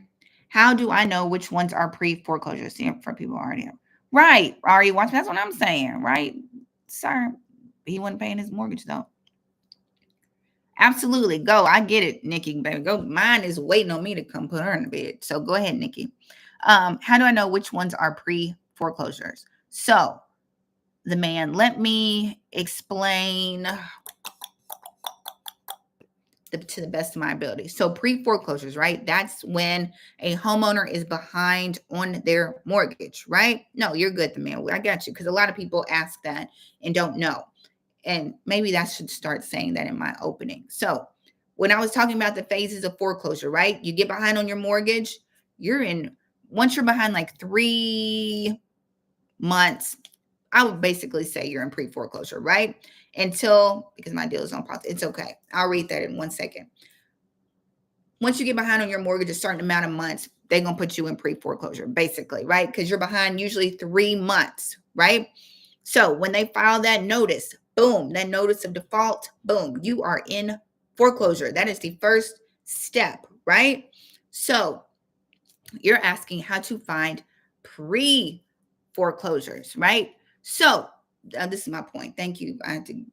How do I know which ones are pre-foreclosure? See, for people already have. Right, Ari, watch. That's what I'm saying, right, sir? He wasn't paying his mortgage though. Absolutely, go. I get it, Nikki, baby. Go. Mine is waiting on me to come put her in the bed. So go ahead, Nikki. How do I know which ones are pre-foreclosures? So the man, let me explain to the best of my ability. So pre-foreclosures, right? That's when a homeowner is behind on their mortgage, right? No, you're good, the man. I got you. Because a lot of people ask that and don't know. And maybe that should start saying that in my opening. So when I was talking about the phases of foreclosure, right? You get behind on your mortgage, once you're behind like 3 months, I would basically say you're in pre-foreclosure, right? Because my deal is on pause. It's okay. I'll read that in 1 second. Once you get behind on your mortgage a certain amount of months, they're going to put you in pre-foreclosure, basically, right? Because you're behind usually 3 months, right? So when they file that notice, boom, that notice of default, boom, you are in foreclosure. That is the first step, right? So you're asking how to find pre-foreclosures, right? So this is my point. Thank you. I had to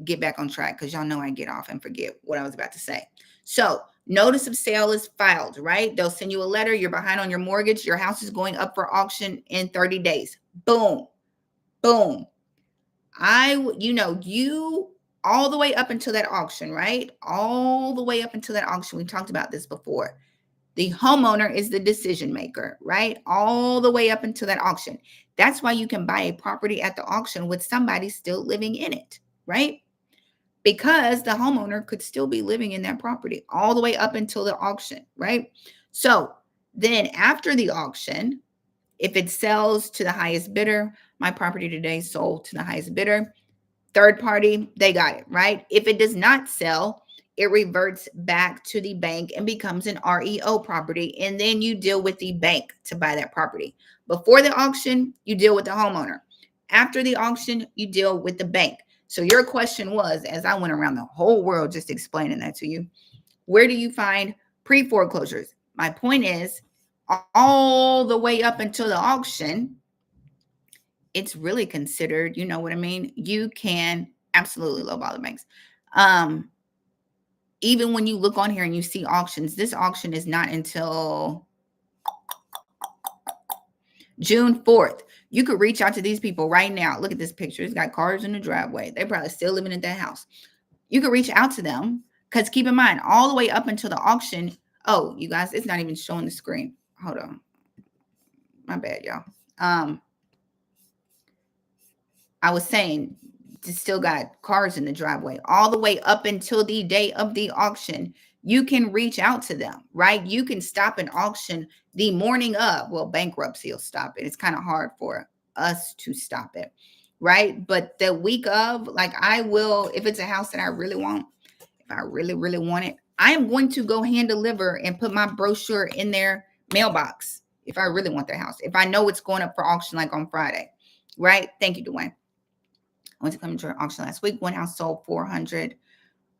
get back on track because y'all know I get off and forget what I was about to say. So notice of sale is filed, right? They'll send you a letter. You're behind on your mortgage. Your house is going up for auction in 30 days. Boom, boom. You all the way up until that auction, right? All the way up until that auction. We talked about this before. The homeowner is the decision maker, right? All the way up until that auction. That's why you can buy a property at the auction with somebody still living in it, right? Because the homeowner could still be living in that property all the way up until the auction, right? So then after the auction, if it sells to the highest bidder, my property today sold to the highest bidder, third party, they got it, right? If it does not sell, it reverts back to the bank and becomes an REO property. And then you deal with the bank to buy that property. Before the auction, you deal with the homeowner. After the auction, you deal with the bank. So your question was, as I went around the whole world just explaining that to you, where do you find pre-foreclosures? My point is, all the way up until the auction, it's really considered, you know what I mean? You can absolutely lowball the banks. Even when you look on here and you see auctions, this auction is not until June 4th. You could reach out to these people right now. Look at this picture. It's got cars in the driveway. They're probably still living in that house. You could reach out to them because keep in mind, all the way up until the auction. Oh, you guys, it's not even showing the screen. Hold on. My bad, y'all. I was saying, still got cars in the driveway all the way up until the day of the auction. You can reach out to them, right? You can stop an auction the morning of. Well, bankruptcy will stop it. It's kind of hard for us to stop it, right? But the week of, like I will, if it's a house that I really want, if I really, really want it, I am going to go hand deliver and put my brochure in their mailbox if I really want their house. If I know it's going up for auction like on Friday, right? Thank you, Dwayne. I went to come to an auction last week. One house sold 400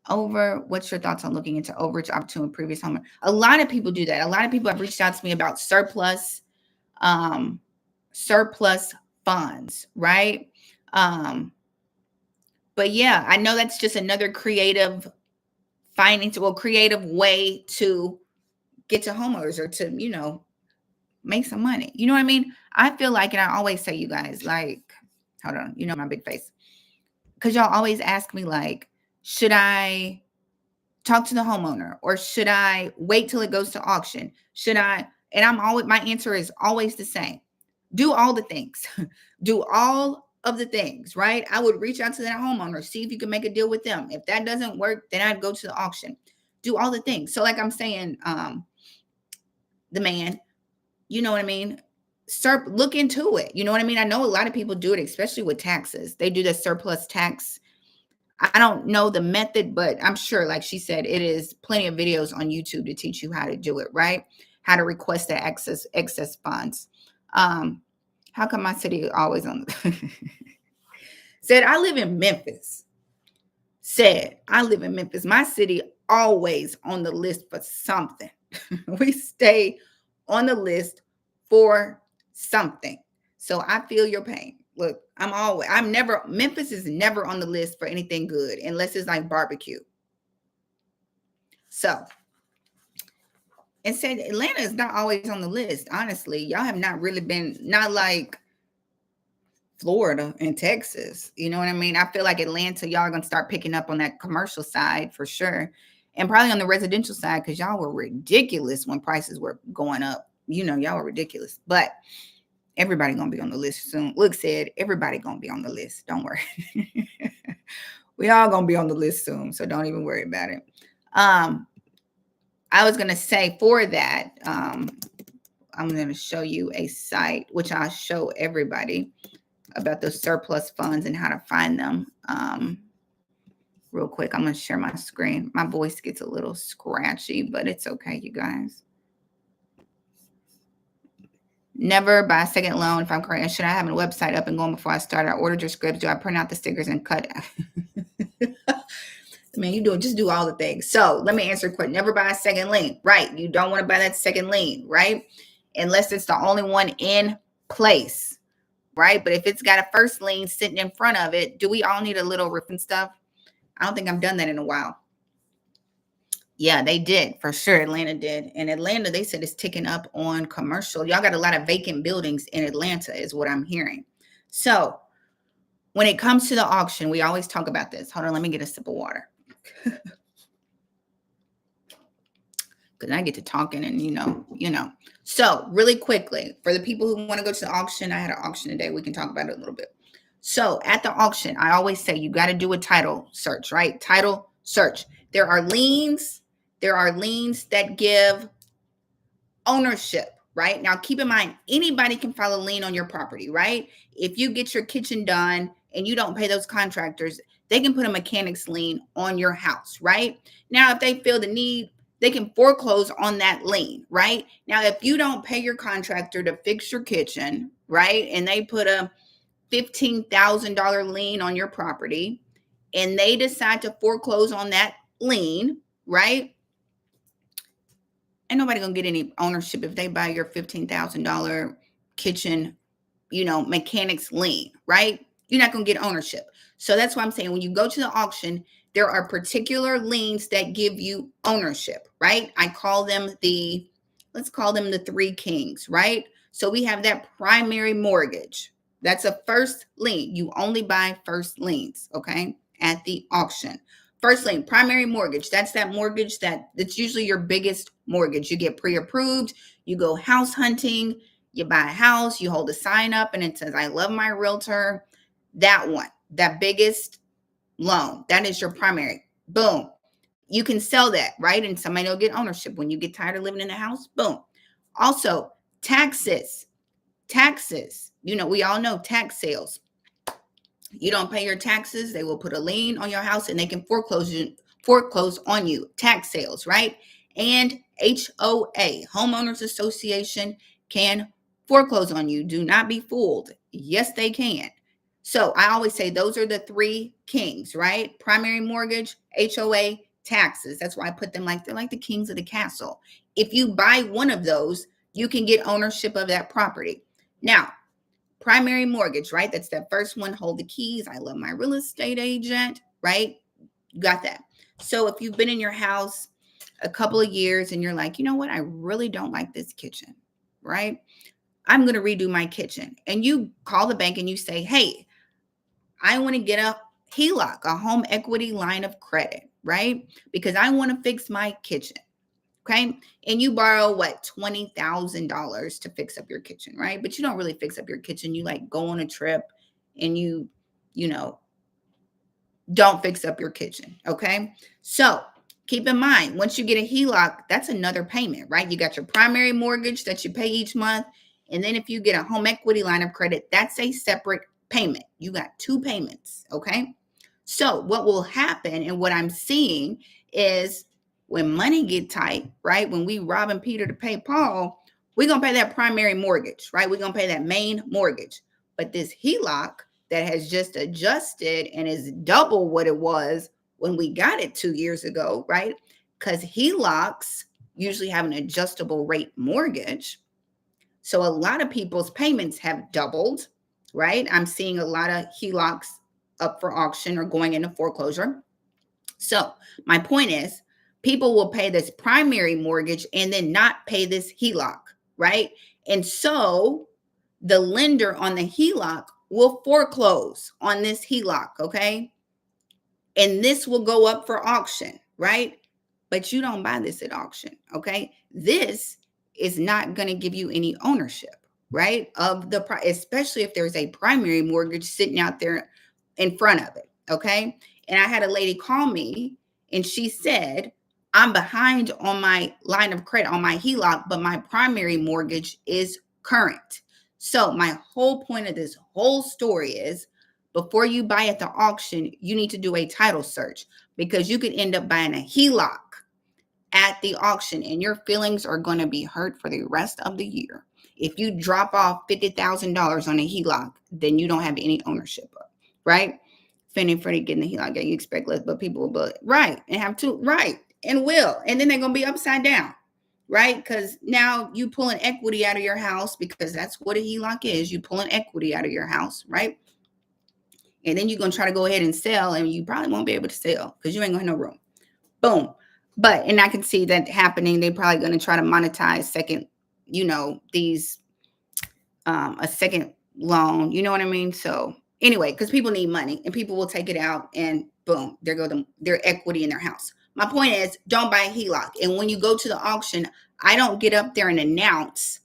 over. What's your thoughts on looking into overage opportunity previous home? A lot of people do that. A lot of people have reached out to me about surplus funds, right? But yeah, I know that's just another creative creative way to get to homeowners or to, make some money. You know what I mean? I feel like, and I always say, you guys, like, hold on, my big face. Because y'all always ask me, like, should I talk to the homeowner or should I wait till it goes to auction? And my answer is always the same. Do all the things. Do all of the things, right? I would reach out to that homeowner, see if you can make a deal with them. If that doesn't work, then I'd go to the auction, do all the things. So like I'm saying, the man, you know what I mean? Look into it. You know what I mean? I know a lot of people do it, especially with taxes. They do the surplus tax. I don't know the method, but I'm sure, like she said, it is plenty of videos on YouTube to teach you how to do it, right? How to request the excess funds. Um, how come my city always on the said I live in Memphis. Said I live in Memphis. My city always on the list for something. We stay on the list for something. So I feel your pain. Look, Memphis is never on the list for anything good unless it's like barbecue. So, and said Atlanta is not always on the list. Honestly, y'all have not really been, not like Florida and Texas. You know what I mean? I feel like Atlanta, y'all are going to start picking up on that commercial side for sure. And probably on the residential side, because y'all were ridiculous when prices were going up. You know, y'all were ridiculous. But everybody going to be on the list soon. Look, said everybody going to be on the list. Don't worry. We all going to be on the list soon. So don't even worry about it. I was going to say for that, I'm going to show you a site, which I'll show everybody about those surplus funds and how to find them. Real quick, I'm going to share my screen. My voice gets a little scratchy, but it's okay, you guys. Never buy a second loan if I'm correct. Should I have a website up and going before I start? I ordered your scripts. Do I print out the stickers and cut? Man, just do all the things. So let me answer the question. Never buy a second lien. Right. You don't want to buy that second lien, right? Unless it's the only one in place, right? But if it's got a first lien sitting in front of it, do we all need a little rip and stuff? I don't think I've done that in a while. Yeah, they did for sure. Atlanta did. And Atlanta, they said it's ticking up on commercial. Y'all got a lot of vacant buildings in Atlanta is what I'm hearing. So when it comes to the auction, we always talk about this. Hold on, let me get a sip of water. Because I get to talking and you know. So really quickly, for the people who want to go to the auction, I had an auction today. We can talk about it a little bit. So at the auction, I always say you got to do a title search, right? Title search. There are liens that give ownership, right? Now, keep in mind, anybody can file a lien on your property, right? If you get your kitchen done and you don't pay those contractors, they can put a mechanic's lien on your house, right? Now, if they feel the need, they can foreclose on that lien, right? Now, if you don't pay your contractor to fix your kitchen, right, and they put a $15,000 lien on your property and they decide to foreclose on that lien, right? Ain't nobody gonna get any ownership if they buy your $15,000 kitchen, mechanics lien, right? You're not gonna get ownership. So that's why I'm saying when you go to the auction, there are particular liens that give you ownership, right? Let's call them the three kings, right? So we have that primary mortgage. That's a first lien. You only buy first liens, okay, at the auction. First lien, primary mortgage. That's that mortgage that's usually your biggest mortgage. You get pre-approved, you go house hunting, you buy a house, you hold a sign up and it says, I love my realtor. That one, that biggest loan, that is your primary. Boom. You can sell that, right? And somebody will get ownership when you get tired of living in the house. Boom. Also, taxes. We all know tax sales. You don't pay your taxes, they will put a lien on your house and they can foreclose on you. Tax sales, right? And HOA, homeowners association, can foreclose on you. Do not be fooled. Yes, they can. So I always say those are the three kings, right? Primary mortgage, HOA, taxes. That's why I put them they're like the kings of the castle. If you buy one of those, you can get ownership of that property. Now, primary mortgage, right? That's that first one. Hold the keys. I love my real estate agent, right? You got that. So if you've been in your house a couple of years and you're like, you know what? I really don't like this kitchen, right? I'm going to redo my kitchen. And you call the bank and you say, hey, I want to get a HELOC, a home equity line of credit, right? Because I want to fix my kitchen. Okay. And you borrow $20,000 to fix up your kitchen, right? But you don't really fix up your kitchen. You go on a trip and you know, don't fix up your kitchen. Okay. So keep in mind, once you get a HELOC, that's another payment, right? You got your primary mortgage that you pay each month. And then if you get a home equity line of credit, that's a separate payment. You got two payments. Okay. So what will happen and what I'm seeing is when money get tight, right? When we robbing Peter to pay Paul, we're going to pay that primary mortgage, right? We're going to pay that main mortgage. But this HELOC that has just adjusted and is double what it was when we got it 2 years ago, right? Because HELOCs usually have an adjustable rate mortgage. So a lot of people's payments have doubled, right? I'm seeing a lot of HELOCs up for auction or going into foreclosure. So my point is, people will pay this primary mortgage and then not pay this HELOC, right? And so the lender on the HELOC will foreclose on this HELOC, okay? And this will go up for auction, right? But you don't buy this at auction, okay? This is not going to give you any ownership, right? Of the especially if there's a primary mortgage sitting out there in front of it, okay? And I had a lady call me and she said, I'm behind on my line of credit on my HELOC, but my primary mortgage is current. So my whole point of this whole story is before you buy at the auction, you need to do a title search because you could end up buying a HELOC at the auction and your feelings are going to be hurt for the rest of the year. If you drop off $50,000 on a HELOC, then you don't have any ownership of, right? Fannie and Freddie getting the HELOC, yeah, you expect less, but people will, but right, and have to, right, and will, and then they're going to be upside down, right? Because now you pulling equity out of your house because that's what a HELOC is. You pulling equity out of your house, right? And then you're going to try to go ahead and sell, and you probably won't be able to sell because you ain't going to have no room. Boom. But, and I can see that happening. They're probably going to try to monetize second, these, a second loan. You know what I mean? So anyway, because people need money and people will take it out and boom, there go their equity in their house. My point is don't buy a HELOC. And when you go to the auction, I don't get up there and announce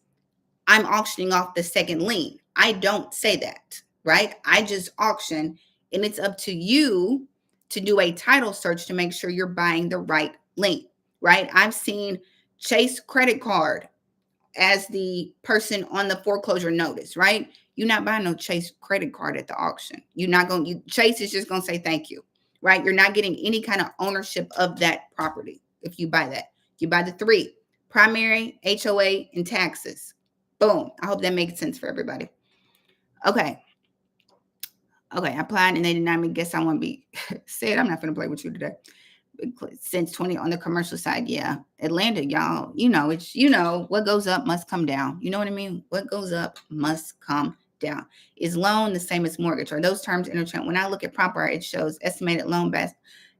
I'm auctioning off the second lien. I don't say that, right? I just auction, and it's up to you to do a title search to make sure you're buying the right lien, right? I've seen Chase credit card as the person on the foreclosure notice, right? You're not buying no Chase credit card at the auction. You're not going to, Chase is just going to say thank you, right? You're not getting any kind of ownership of that property if you buy that. You buy the three, primary, HOA, and taxes. Boom. I hope that makes sense for everybody. Okay. I applied and they denied me. Guess I want to be said. I'm not going to play with you today. Since 20 on the commercial side. Yeah. Atlanta, y'all, it's, what goes up must come down. You know what I mean? What goes up must come down. Is loan the same as mortgage? Are those terms interchangeable? When I look at proper, it shows estimated loan best.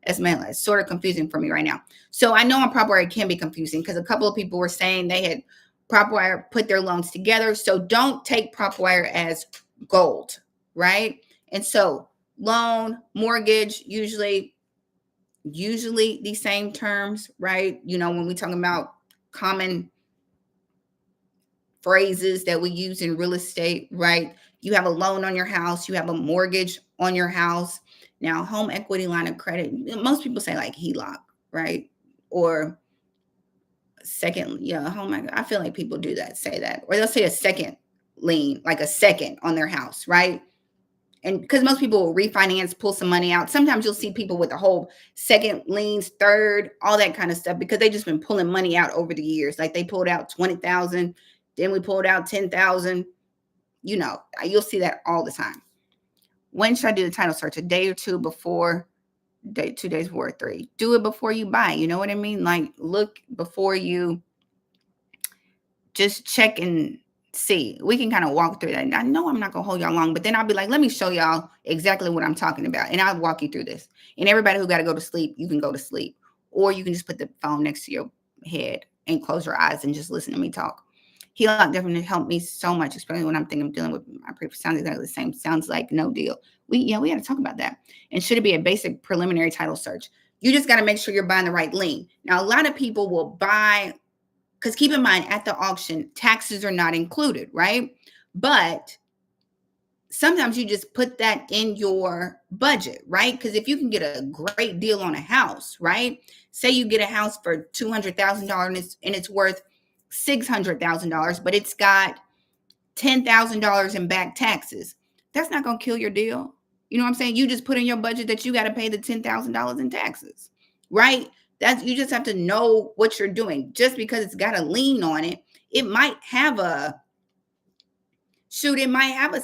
Estimated. It's sort of confusing for me right now. So I know on proper, it can be confusing because a couple of people were saying they had PropWire put their loans together. So don't take PropWire as gold, right? And so loan, mortgage, usually the same terms, right? When we talk about common phrases that we use in real estate, right? You have a loan on your house, you have a mortgage on your house. Now, home equity line of credit, most people say like HELOC, right? Or second, home. I feel like people do that, say that, or they'll say a second lien, like a second on their house, right? And because most people will refinance, pull some money out. Sometimes you'll see people with a whole second liens, third, all that kind of stuff, because they just been pulling money out over the years. Like they pulled out 20,000, then we pulled out 10,000. You'll see that all the time. When should I do the title search? A day or two before, 2 days before, 3. Do it before you buy. You know what I mean? Like look before you just check and see. We can kind of walk through that. I know I'm not going to hold y'all long, but then I'll be like, let me show y'all exactly what I'm talking about. And I'll walk you through this. And everybody who got to go to sleep, you can go to sleep. Or you can just put the phone next to your head and close your eyes and just listen to me talk. HELOC definitely helped me so much, especially when I'm thinking of dealing with my previous sounds exactly the same. Sounds like no deal. We got to talk about that. And should it be a basic preliminary title search? You just got to make sure you're buying the right lien. Now, a lot of people will buy, because keep in mind, at the auction, taxes are not included, right? But sometimes you just put that in your budget, right? Because if you can get a great deal on a house, right? Say you get a house for $200,000 and it's worth $600,000, but it's got $10,000 in back taxes. That's not going to kill your deal. You know what I'm saying? You just put in your budget that you got to pay the $10,000 in taxes, right? That's, you just have to know what you're doing. Just because it's got a lien on it, it might have a shoot, it might have a,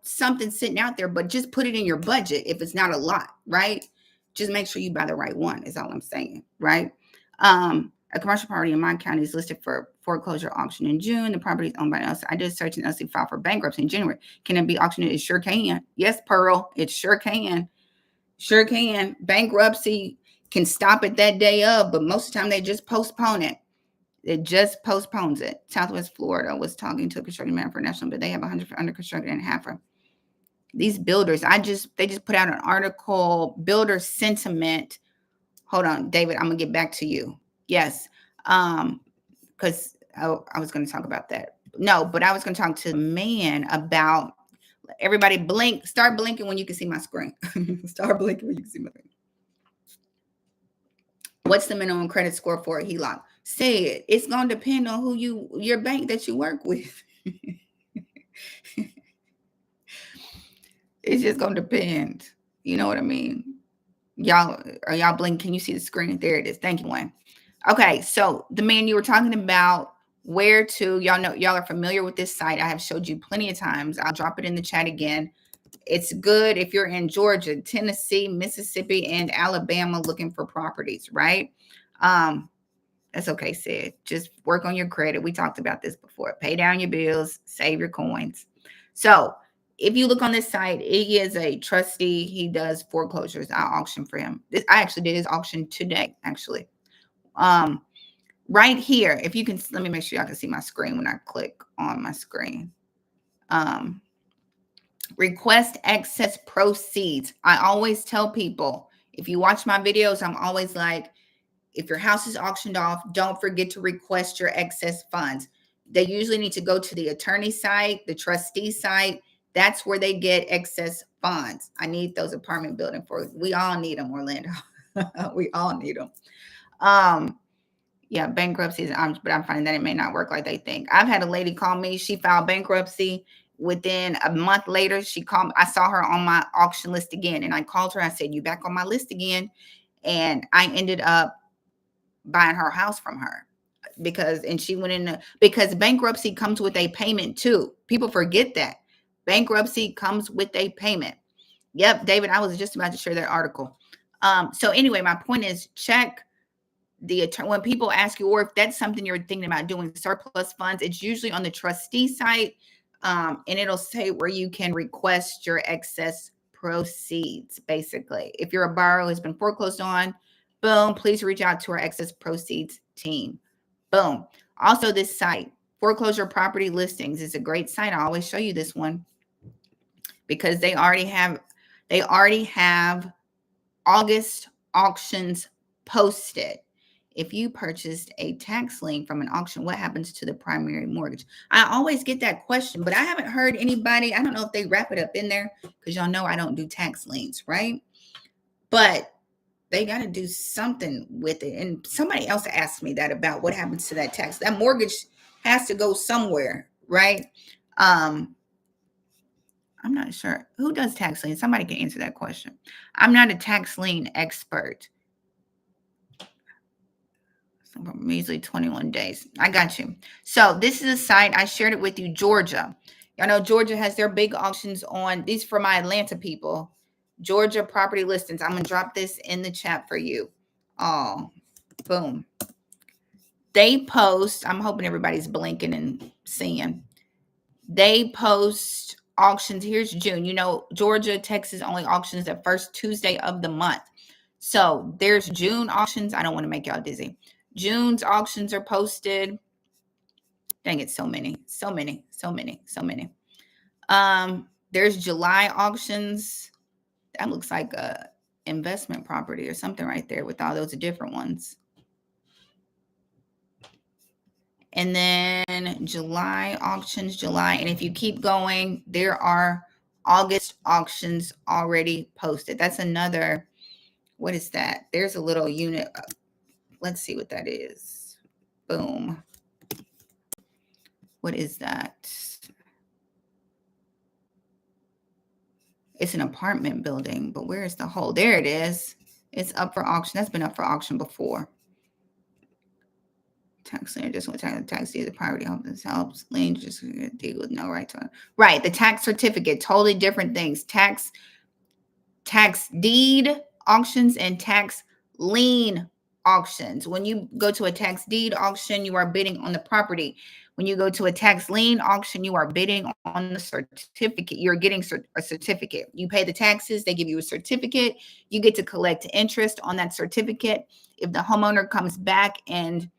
something sitting out there, but just put it in your budget if it's not a lot, right? Just make sure you buy the right one, is all I'm saying, right? A commercial property in my county is listed for foreclosure auction in June. The property is owned by us. I did search and LC filed for bankruptcy in January. Can it be auctioned? It sure can. Yes, Pearl, it sure can. Sure can. Bankruptcy can stop it that day of, but most of the time they just postpone it. It just postpones it. Southwest Florida was talking to a construction man for national, but they have 100 under construction and half of these builders. They just put out an article, builder sentiment. Hold on, David, I'm gonna get back to you. Yes, because I was going to talk about that. No, but I was going to talk to the man about everybody blink. Start blinking when you can see my screen. Start blinking when you can see my screen. What's the minimum credit score for a HELOC? Say it. It's going to depend on your bank that you work with. It's just going to depend. You know what I mean? Are y'all blinking? Can you see the screen? There it is. Thank you, Wayne. Okay, so the man you were talking about, where to, y'all are familiar with this site. I have showed you plenty of times. I'll drop it in the chat again. It's good if you're in Georgia, Tennessee, Mississippi, and Alabama looking for properties, right? That's okay, Sid. Just work on your credit. We talked about this before. Pay down your bills, save your coins. So if you look on this site, he is a trustee. He does foreclosures. I auction for him. I actually did his auction today, actually. Right here, if you can, let me make sure y'all can see my screen when I click on my screen. Request excess proceeds. I always tell people, if you watch my videos, I'm always like, if your house is auctioned off, don't forget to request your excess funds. They usually need to go to the attorney site, the trustee site. That's where they get excess funds. I need those apartment building for, we all need them, Orlando. We all need them. Yeah, bankruptcy is, but I'm finding that it may not work like they think. I've had a lady call me. She filed bankruptcy. Within a month later, she called me. I saw her on my auction list again, and I called her. I said, "You back on my list again?" And I ended up buying her house from her because bankruptcy comes with a payment too. People forget that bankruptcy comes with a payment. Yep, David, I was just about to share that article. So anyway, my point is, check the attorney when people ask you, or if that's something you're thinking about doing, surplus funds. It's usually on the trustee site, and it'll say where you can request your excess proceeds. Basically, if you're a borrower who has been foreclosed on, boom, please reach out to our excess proceeds team. Boom. Also, this site, foreclosure property listings, is a great site. I always show you this one because they already have August auctions posted. If you purchased a tax lien from an auction, what happens to the primary mortgage? I always get that question, but I haven't heard anybody. I don't know if they wrap it up in there because y'all know I don't do tax liens, right? But they got to do something with it. And somebody else asked me that about what happens to that tax. That mortgage has to go somewhere, right? I'm not sure. Who does tax lien? Somebody can answer that question. I'm not a tax lien expert. Measly 21 days. I got you. So this is a site. I shared it with you, Georgia. Y'all know Georgia has their big auctions on. These for my Atlanta people. Georgia property listings. I'm going to drop this in the chat for you. Oh, boom. They post. I'm hoping everybody's blinking and seeing. They post auctions. Here's June. You know, Georgia, Texas only auctions the first Tuesday of the month. So there's June auctions. I don't want to make y'all dizzy. June's auctions are posted. Dang it, so many. There's July auctions. That looks like a investment property or something right there with all those different ones. And then July auctions, and if you keep going, there are August auctions already posted. That's another, what is that? There's a little unit. Let's see what that is. Boom. What is that? It's an apartment building, but where is the whole? There it is. It's up for auction. That's been up for auction before. Tax lien just want tax deed, the property helps lien just deal with no right to it. Right. The tax certificate, totally different things. Tax deed auctions and tax lien auctions. When you go to a tax deed auction, you are bidding on the property. When you go to a tax lien auction, you are bidding on the certificate. You're getting a certificate. You pay the taxes, they give you a certificate. You get to collect interest on that certificate. If the homeowner comes back and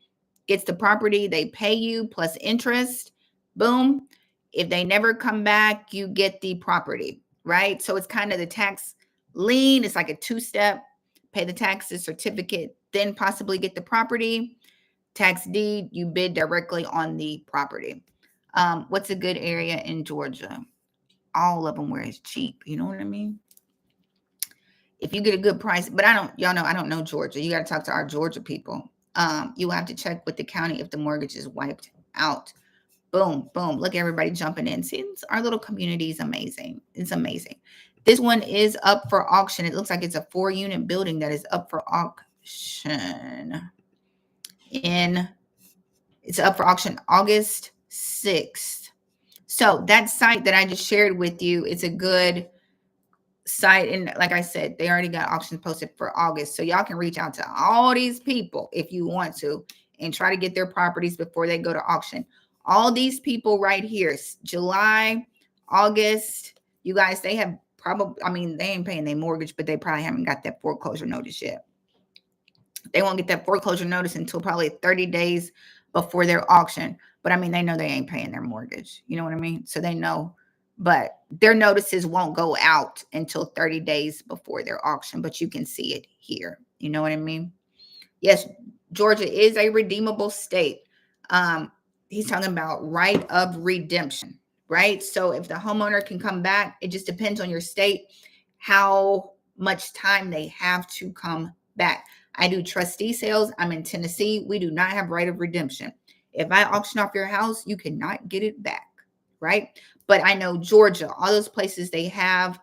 gets the property, they pay you plus interest. Boom. If they never come back, you get the property, right? So it's kind of the tax lien. It's like a two-step: pay the taxes, certificate, then possibly get the property. Tax deed, you bid directly on the property. What's a good area in Georgia? All of them where it's cheap. You know what I mean? If you get a good price, but y'all know, I don't know Georgia. You got to talk to our Georgia people. You have to check with the county if the mortgage is wiped out. Boom, boom. Look, everybody jumping in. See, our little community is amazing. It's amazing. This one is up for auction. It looks like it's a 4-unit building that is up for auction. It's up for auction August 6th. So that site that I just shared with you, it's a good site. And like I said, they already got auctions posted for August. So y'all can reach out to all these people if you want to and try to get their properties before they go to auction. All these people right here, July, August, you guys, they have probably, I mean, they ain't paying their mortgage, but they probably haven't got that foreclosure notice yet. They won't get that foreclosure notice until probably 30 days before their auction. But I mean, they know they ain't paying their mortgage. You know what I mean? So they know, but their notices won't go out until 30 days before their auction, but you can see it here. You know what I mean? Yes, Georgia is a redeemable state. He's talking about right of redemption, right? So if the homeowner can come back, it just depends on your state, how much time they have to come back. I do trustee sales. I'm in Tennessee. We do not have right of redemption. If I auction off your house, you cannot get it back, right? But I know Georgia, all those places, they have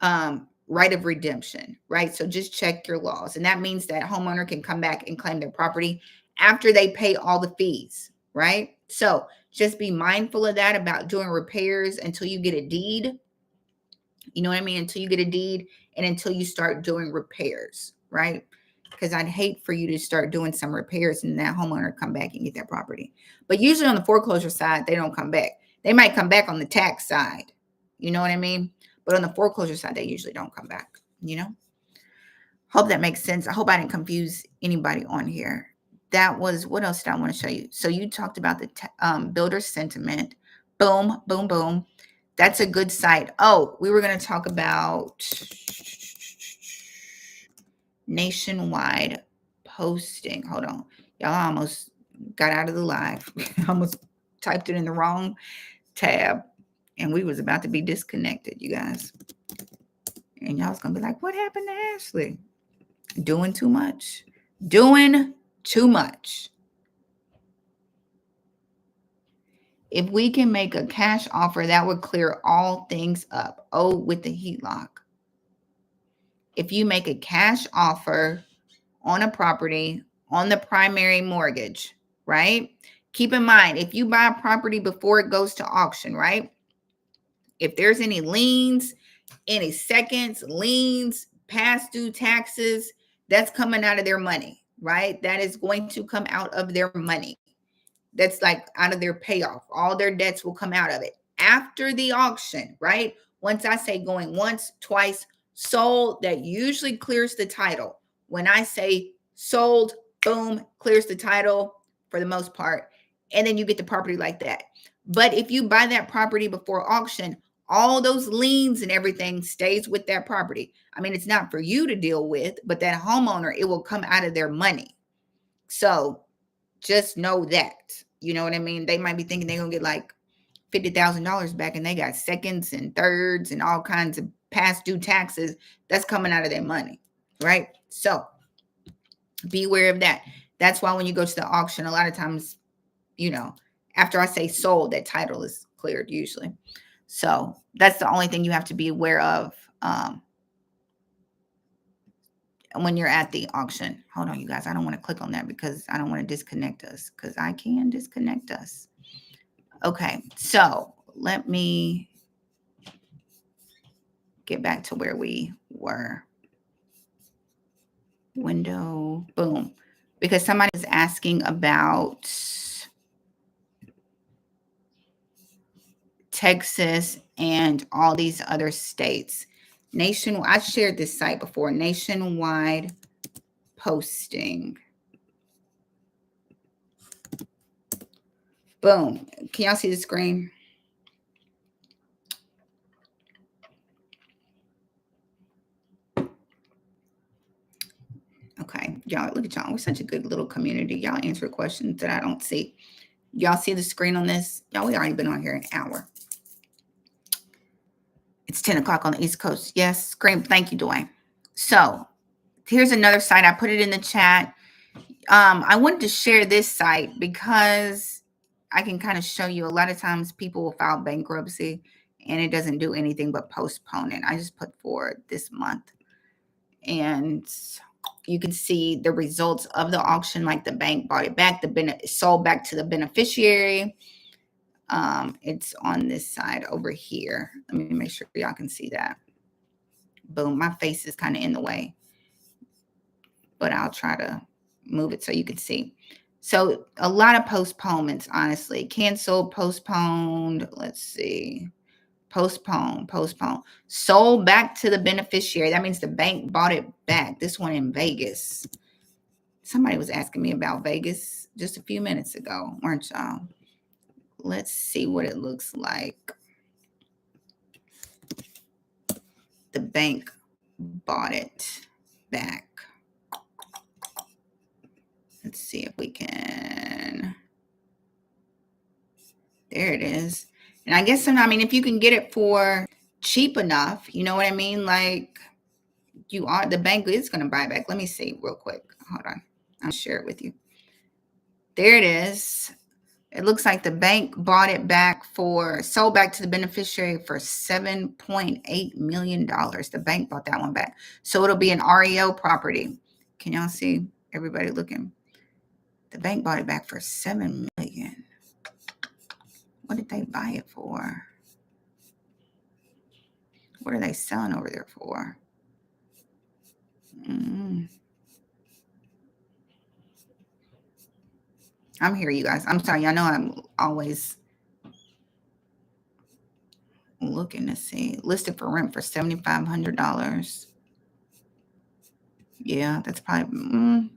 right of redemption, right? So just check your laws. And that means that homeowner can come back and claim their property after they pay all the fees, right? So just be mindful of that about doing repairs until you get a deed. You know what I mean? Until you get a deed and until you start doing repairs, right? Because I'd hate for you to start doing some repairs and that homeowner come back and get that property. But usually on the foreclosure side, they don't come back. They might come back on the tax side. You know what I mean? But on the foreclosure side, they usually don't come back, you know? Hope that makes sense. I hope I didn't confuse anybody on here. That was, what else did I want to show you? So you talked about the builder sentiment. Boom, boom, boom. That's a good site. Oh, we were going to talk about nationwide posting. Hold on. Y'all almost got out of the live. Almost typed it in the wrong tab. And we was about to be disconnected, you guys. And y'all was going to be like, what happened to Ashley? Doing too much. Doing too much. If we can make a cash offer, that would clear all things up. Oh, with the heat lock. If you make a cash offer on a property on the primary mortgage, right? Keep in mind, if you buy a property before it goes to auction, right? If there's any liens, any seconds, liens, past due taxes, that's coming out of their money, right? That is going to come out of their money. That's like out of their payoff. All their debts will come out of it. After the auction, right? Once I say going once, twice, sold, that usually clears the title. When I say sold, boom, clears the title for the most part. And then you get the property like that. But if you buy that property before auction, all those liens and everything stays with that property. I mean, it's not for you to deal with, but that homeowner, it will come out of their money. So just know that. You know what I mean? They might be thinking they're going to get like $50,000 back, and they got seconds and thirds and all kinds of past due taxes that's coming out of their money, right? So be aware of that. That's why when you go to the auction, a lot of times, after I say sold, that title is cleared usually. So that's the only thing you have to be aware of when you're at the auction. Hold on, you guys. I don't want to click on that because I don't want to disconnect us, because I can disconnect us. Okay, so let me get back to where we were. Window, boom. Because somebody is asking about Texas and all these other states. Nationwide, I shared this site before, Nationwide Posting. Boom. Can y'all see the screen? Okay, y'all, look at y'all. We're such a good little community. Y'all answer questions that I don't see. Y'all see the screen on this? Y'all, we already been on here an hour. It's 10 o'clock on the East Coast. Yes, scream. Thank you, Dwayne. So here's another site. I put it in the chat. I wanted to share this site because I can kind of show you a lot of times people will file bankruptcy and it doesn't do anything but postpone it. I just put for this month. And you can see the results of the auction, like the bank bought it back, sold back to the beneficiary. It's on this side over here. Let me make sure y'all can see that. Boom, my face is kind of in the way, but I'll try to move it so you can see. So a lot of postponements, honestly. Canceled, postponed. Let's see. Postpone. Sold back to the beneficiary. That means the bank bought it back. This one in Vegas. Somebody was asking me about Vegas just a few minutes ago, weren't y'all? Let's see what it looks like. The bank bought it back. Let's see if we can. There it is. And I guess if you can get it for cheap enough, you know what I mean? Like the bank is going to buy back. Let me see real quick. Hold on. I'll share it with you. There it is. It looks like the bank bought it back sold back to the beneficiary for $7.8 million. The bank bought that one back. So it'll be an REO property. Can y'all see everybody looking? The bank bought it back for $7 million. What did they buy it for? What are they selling over there for? I'm here, you guys. I'm sorry. I know I'm always looking to see. Listed for rent for $7,500. Yeah, that's probably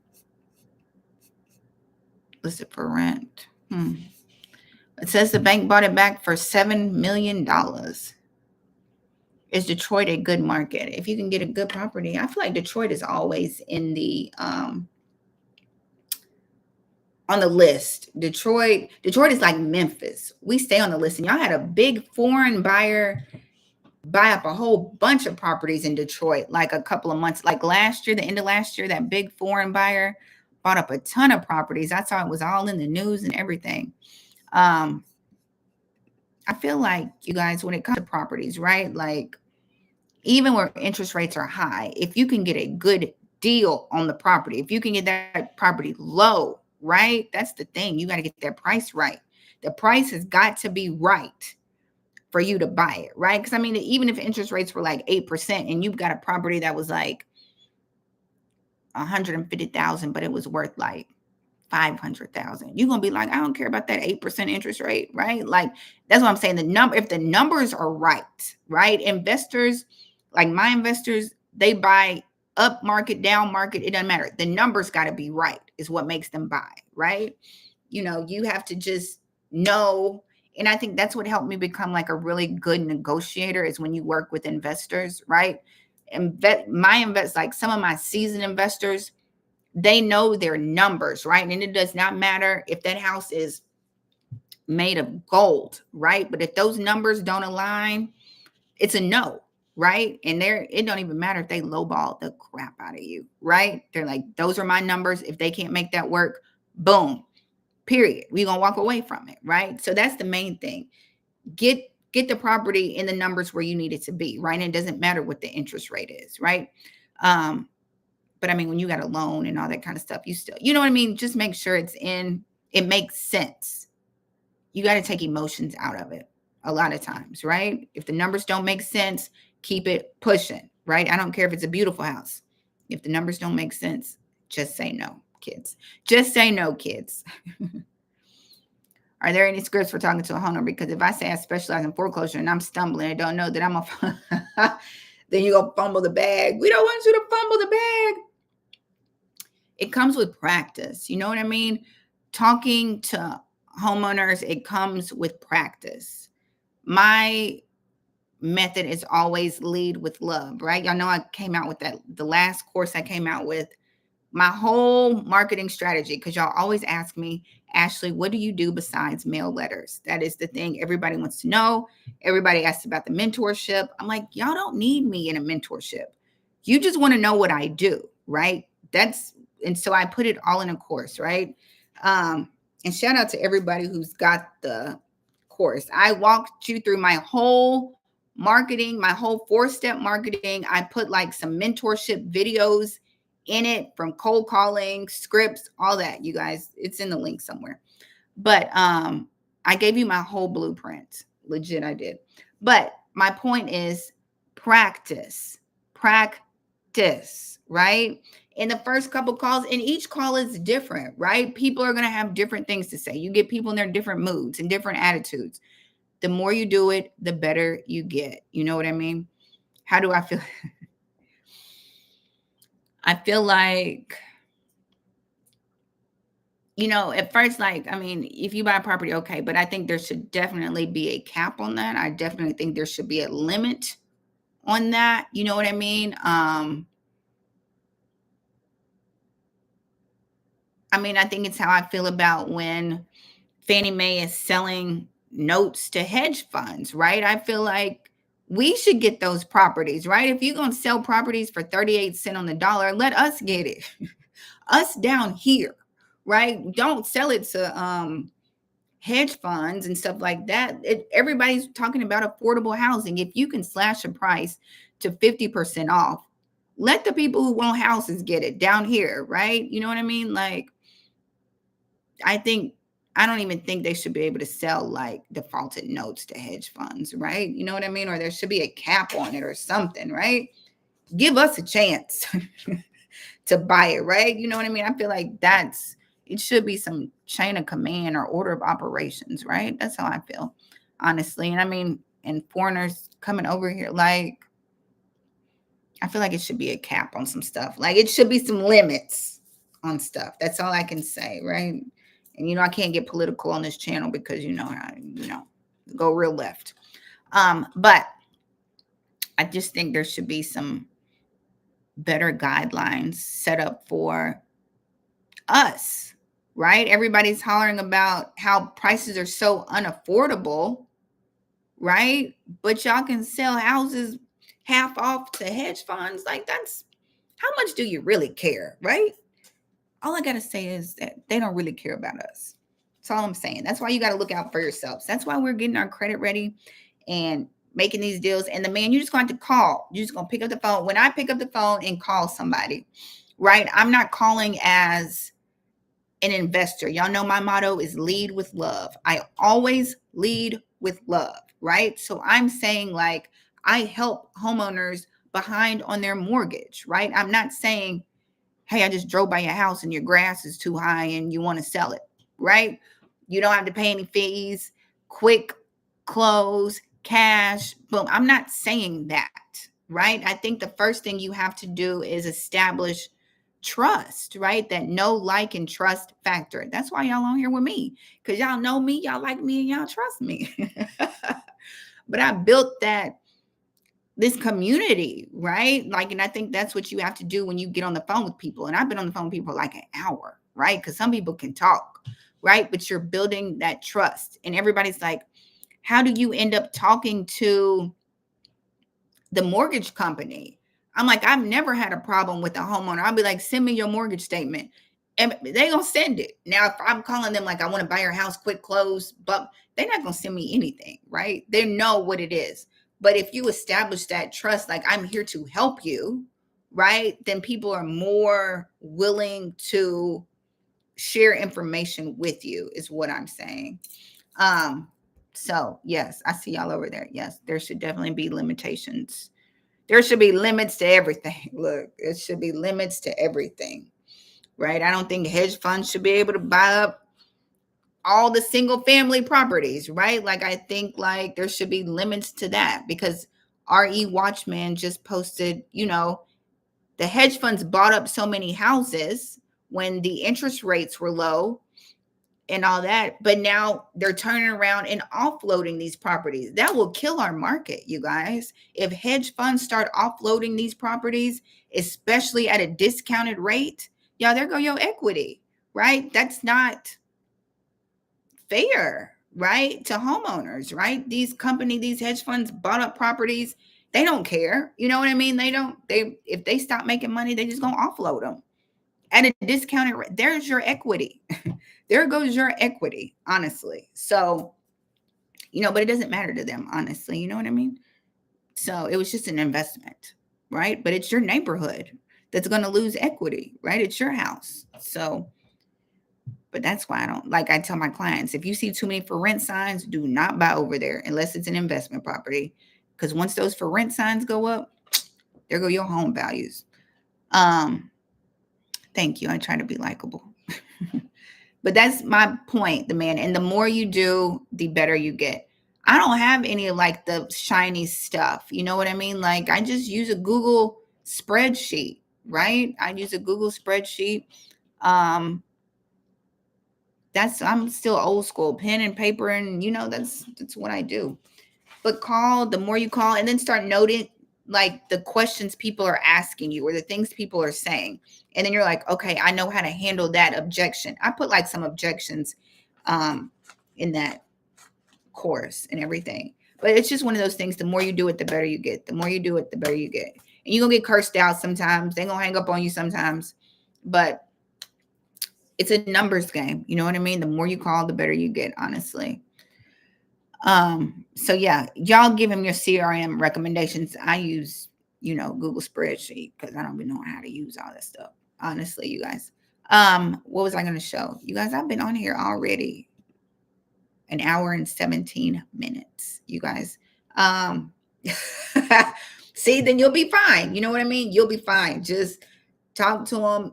listed for rent. It says the bank bought it back for $7 million. Is Detroit a good market? If you can get a good property, I feel like Detroit is always in the on the list. Detroit is like Memphis. We stay on the list, and y'all had a big foreign buyer buy up a whole bunch of properties in Detroit, like a couple of months, like last year, the end of last year, that big foreign buyer bought up a ton of properties. I saw it was all in the news and everything. I feel like, you guys, when it comes to properties, right? Like, even where interest rates are high, if you can get a good deal on the property, if you can get that property low, right? That's the thing. You got to get that price right. The price has got to be right for you to buy it, right? Because even if interest rates were like 8% and you've got a property that was like 150,000, but it was worth like 500,000, you're gonna be like, I don't care about that 8% interest rate, right? Like, that's what I'm saying. If the numbers are right, investors, like my investors, they buy up market, down market, it doesn't matter. The numbers got to be right, is what makes them buy, right? You have to just know. And I think that's what helped me become like a really good negotiator, is when you work with investors, right? Like some of my seasoned investors, they know their numbers, right? And it does not matter if that house is made of gold, right? But if those numbers don't align, it's a no, right? And it don't even matter if they lowball the crap out of you, right? They're like, those are my numbers. If they can't make that work, boom, period. We're gonna walk away from it, right? So that's the main thing. Get the property in the numbers where you need it to be, right? And it doesn't matter what the interest rate is, right? Um, but I mean, when you got a loan and all that kind of stuff, you still, you know what I mean? Just make sure it makes sense. You got to take emotions out of it a lot of times, right? If the numbers don't make sense, keep it pushing, right? I don't care if it's a beautiful house. If the numbers don't make sense, just say no, kids. Just say no, kids. Are there any scripts for talking to a homeowner? Because if I say I specialize in foreclosure and I'm stumbling and don't know that I'm a, then you're going to fumble the bag. We don't want you to fumble the bag. It comes with practice. You know what I mean? Talking to homeowners, it comes with practice. My method is always lead with love, right? Y'all know I came out with that. The last course I came out with, my whole marketing strategy, because y'all always ask me, Ashley, what do you do besides mail letters? That is the thing everybody wants to know. Everybody asks about the mentorship. I'm like, y'all don't need me in a mentorship. You just want to know what I do, right? And so I put it all in a course, right? And shout out to everybody who's got the course. I walked you through my whole marketing, my whole 4-step marketing. I put like some mentorship videos in it, from cold calling, scripts, all that, you guys. It's in the link somewhere. But I gave you my whole blueprint. Legit, I did. But my point is practice, right? In the first couple calls, and each call is different, right? People are going to have different things to say. You get people in their different moods and different attitudes. The more you do it, the better you get. You know what I mean? How do I feel? I feel like, at first, like, I mean, if you buy a property, okay, but I think there should definitely be a cap on that. I definitely think there should be a limit on that. You know what I mean? I think it's how I feel about when Fannie Mae is selling notes to hedge funds, right? I feel like we should get those properties, right? If you're going to sell properties for 38 cents on the dollar, let us get it. Us down here, right? Don't sell it to hedge funds and stuff like that. Everybody's talking about affordable housing. If you can slash a price to 50% off, let the people who want houses get it down here, right? You know what I mean? Like, I don't even think they should be able to sell like defaulted notes to hedge funds, right? You know what I mean? Or there should be a cap on it or something, right? Give us a chance to buy it, right? You know what I mean? I feel like it should be some chain of command or order of operations, right? That's how I feel, honestly. And foreigners coming over here, like, I feel like it should be a cap on some stuff. Like, it should be some limits on stuff. That's all I can say, right? And I can't get political on this channel because go real left. But I just think there should be some better guidelines set up for us, right? Everybody's hollering about how prices are so unaffordable, right? But y'all can sell houses half off to hedge funds. Like, that's, how much do you really care, right? All I got to say is that they don't really care about us. That's all I'm saying. That's why you got to look out for yourselves. That's why we're getting our credit ready and making these deals. And you're just going to call. You're just going to pick up the phone. When I pick up the phone and call somebody, right? I'm not calling as an investor. Y'all know my motto is lead with love. I always lead with love, right? So I'm saying, like, I help homeowners behind on their mortgage, right? I'm not saying, hey, I just drove by your house and your grass is too high and you want to sell it, right? You don't have to pay any fees, quick close, cash, boom. I'm not saying that, right? I think the first thing you have to do is establish trust, right? That know, like, and trust factor. That's why y'all on here with me, because y'all know me, y'all like me, and y'all trust me. But I built this community, right? Like, and I think that's what you have to do when you get on the phone with people. And I've been on the phone with people for like an hour, right? Because some people can talk, right? But you're building that trust. And everybody's like, how do you end up talking to the mortgage company? I'm like, I've never had a problem with the homeowner. I'll be like, send me your mortgage statement. And they gonna send it. Now, if I'm calling them like I want to buy your house, quick close, but they're not gonna send me anything, right? They know what it is. But if you establish that trust, like I'm here to help you, right? Then people are more willing to share information with you, is what I'm saying. Um, so yes, I see y'all over there. Yes, there should definitely be limitations. There should be limits to everything. Look, it should be limits to everything, right? I don't think hedge funds should be able to buy up all the single family properties, right? Like I think like there should be limits to that because RE Watchman just posted, the hedge funds bought up so many houses when the interest rates were low and all that, but now they're turning around and offloading these properties. That will kill our market, you guys. If hedge funds start offloading these properties, especially at a discounted rate, y'all, there go your equity, right? That's not fair, right? To homeowners, right? These hedge funds bought up properties. They don't care. You know what I mean? If they stop making money, they just gonna offload them at a discounted rate. There's your equity. There goes your equity, honestly. So, but it doesn't matter to them, honestly. You know what I mean? So it was just an investment, right? But it's your neighborhood that's going to lose equity, right? It's your house. So, but that's why I tell my clients, if you see too many for rent signs, do not buy over there unless it's an investment property. Because once those for rent signs go up, there go your home values. Thank you. I try to be likable. But that's my point, the man. And the more you do, the better you get. I don't have any of like the shiny stuff. You know what I mean? Like I just use a Google spreadsheet, right? I use a Google spreadsheet. Um, I'm still old school, pen and paper, and that's what I do. But the more you call, and then start noting like the questions people are asking you or the things people are saying. And then you're like, okay, I know how to handle that objection. I put like some objections in that course and everything. But it's just one of those things. The more you do it, the better you get. The more you do it, the better you get. And you're going to get cursed out sometimes. They're going to hang up on you sometimes. But it's a numbers game. You know what I mean? The more you call, the better you get, honestly. So yeah, y'all give him your CRM recommendations. I use, Google spreadsheet because I don't even know how to use all that stuff. Honestly, you guys. What was I going to show you guys? I've been on here already an hour and 17 minutes, you guys. See, then you'll be fine. You know what I mean? You'll be fine. Just talk to them,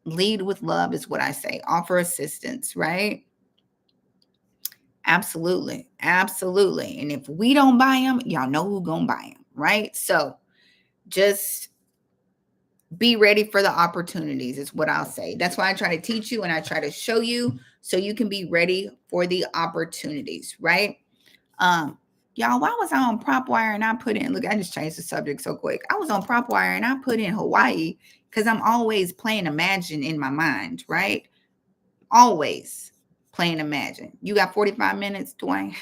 lead with love is what I say. Offer assistance, right? Absolutely. Absolutely. And if we don't buy them, y'all know who gonna buy them, right? So just be ready for the opportunities is what I'll say. That's why I try to teach you and I try to show you so you can be ready for the opportunities, right? Y'all, why was I on PropWire and I put in, look, I just changed the subject so quick. I was on PropWire and I put in Hawaii because I'm always playing Imagine in my mind, right? Always playing Imagine. You got 45 minutes, Dwayne?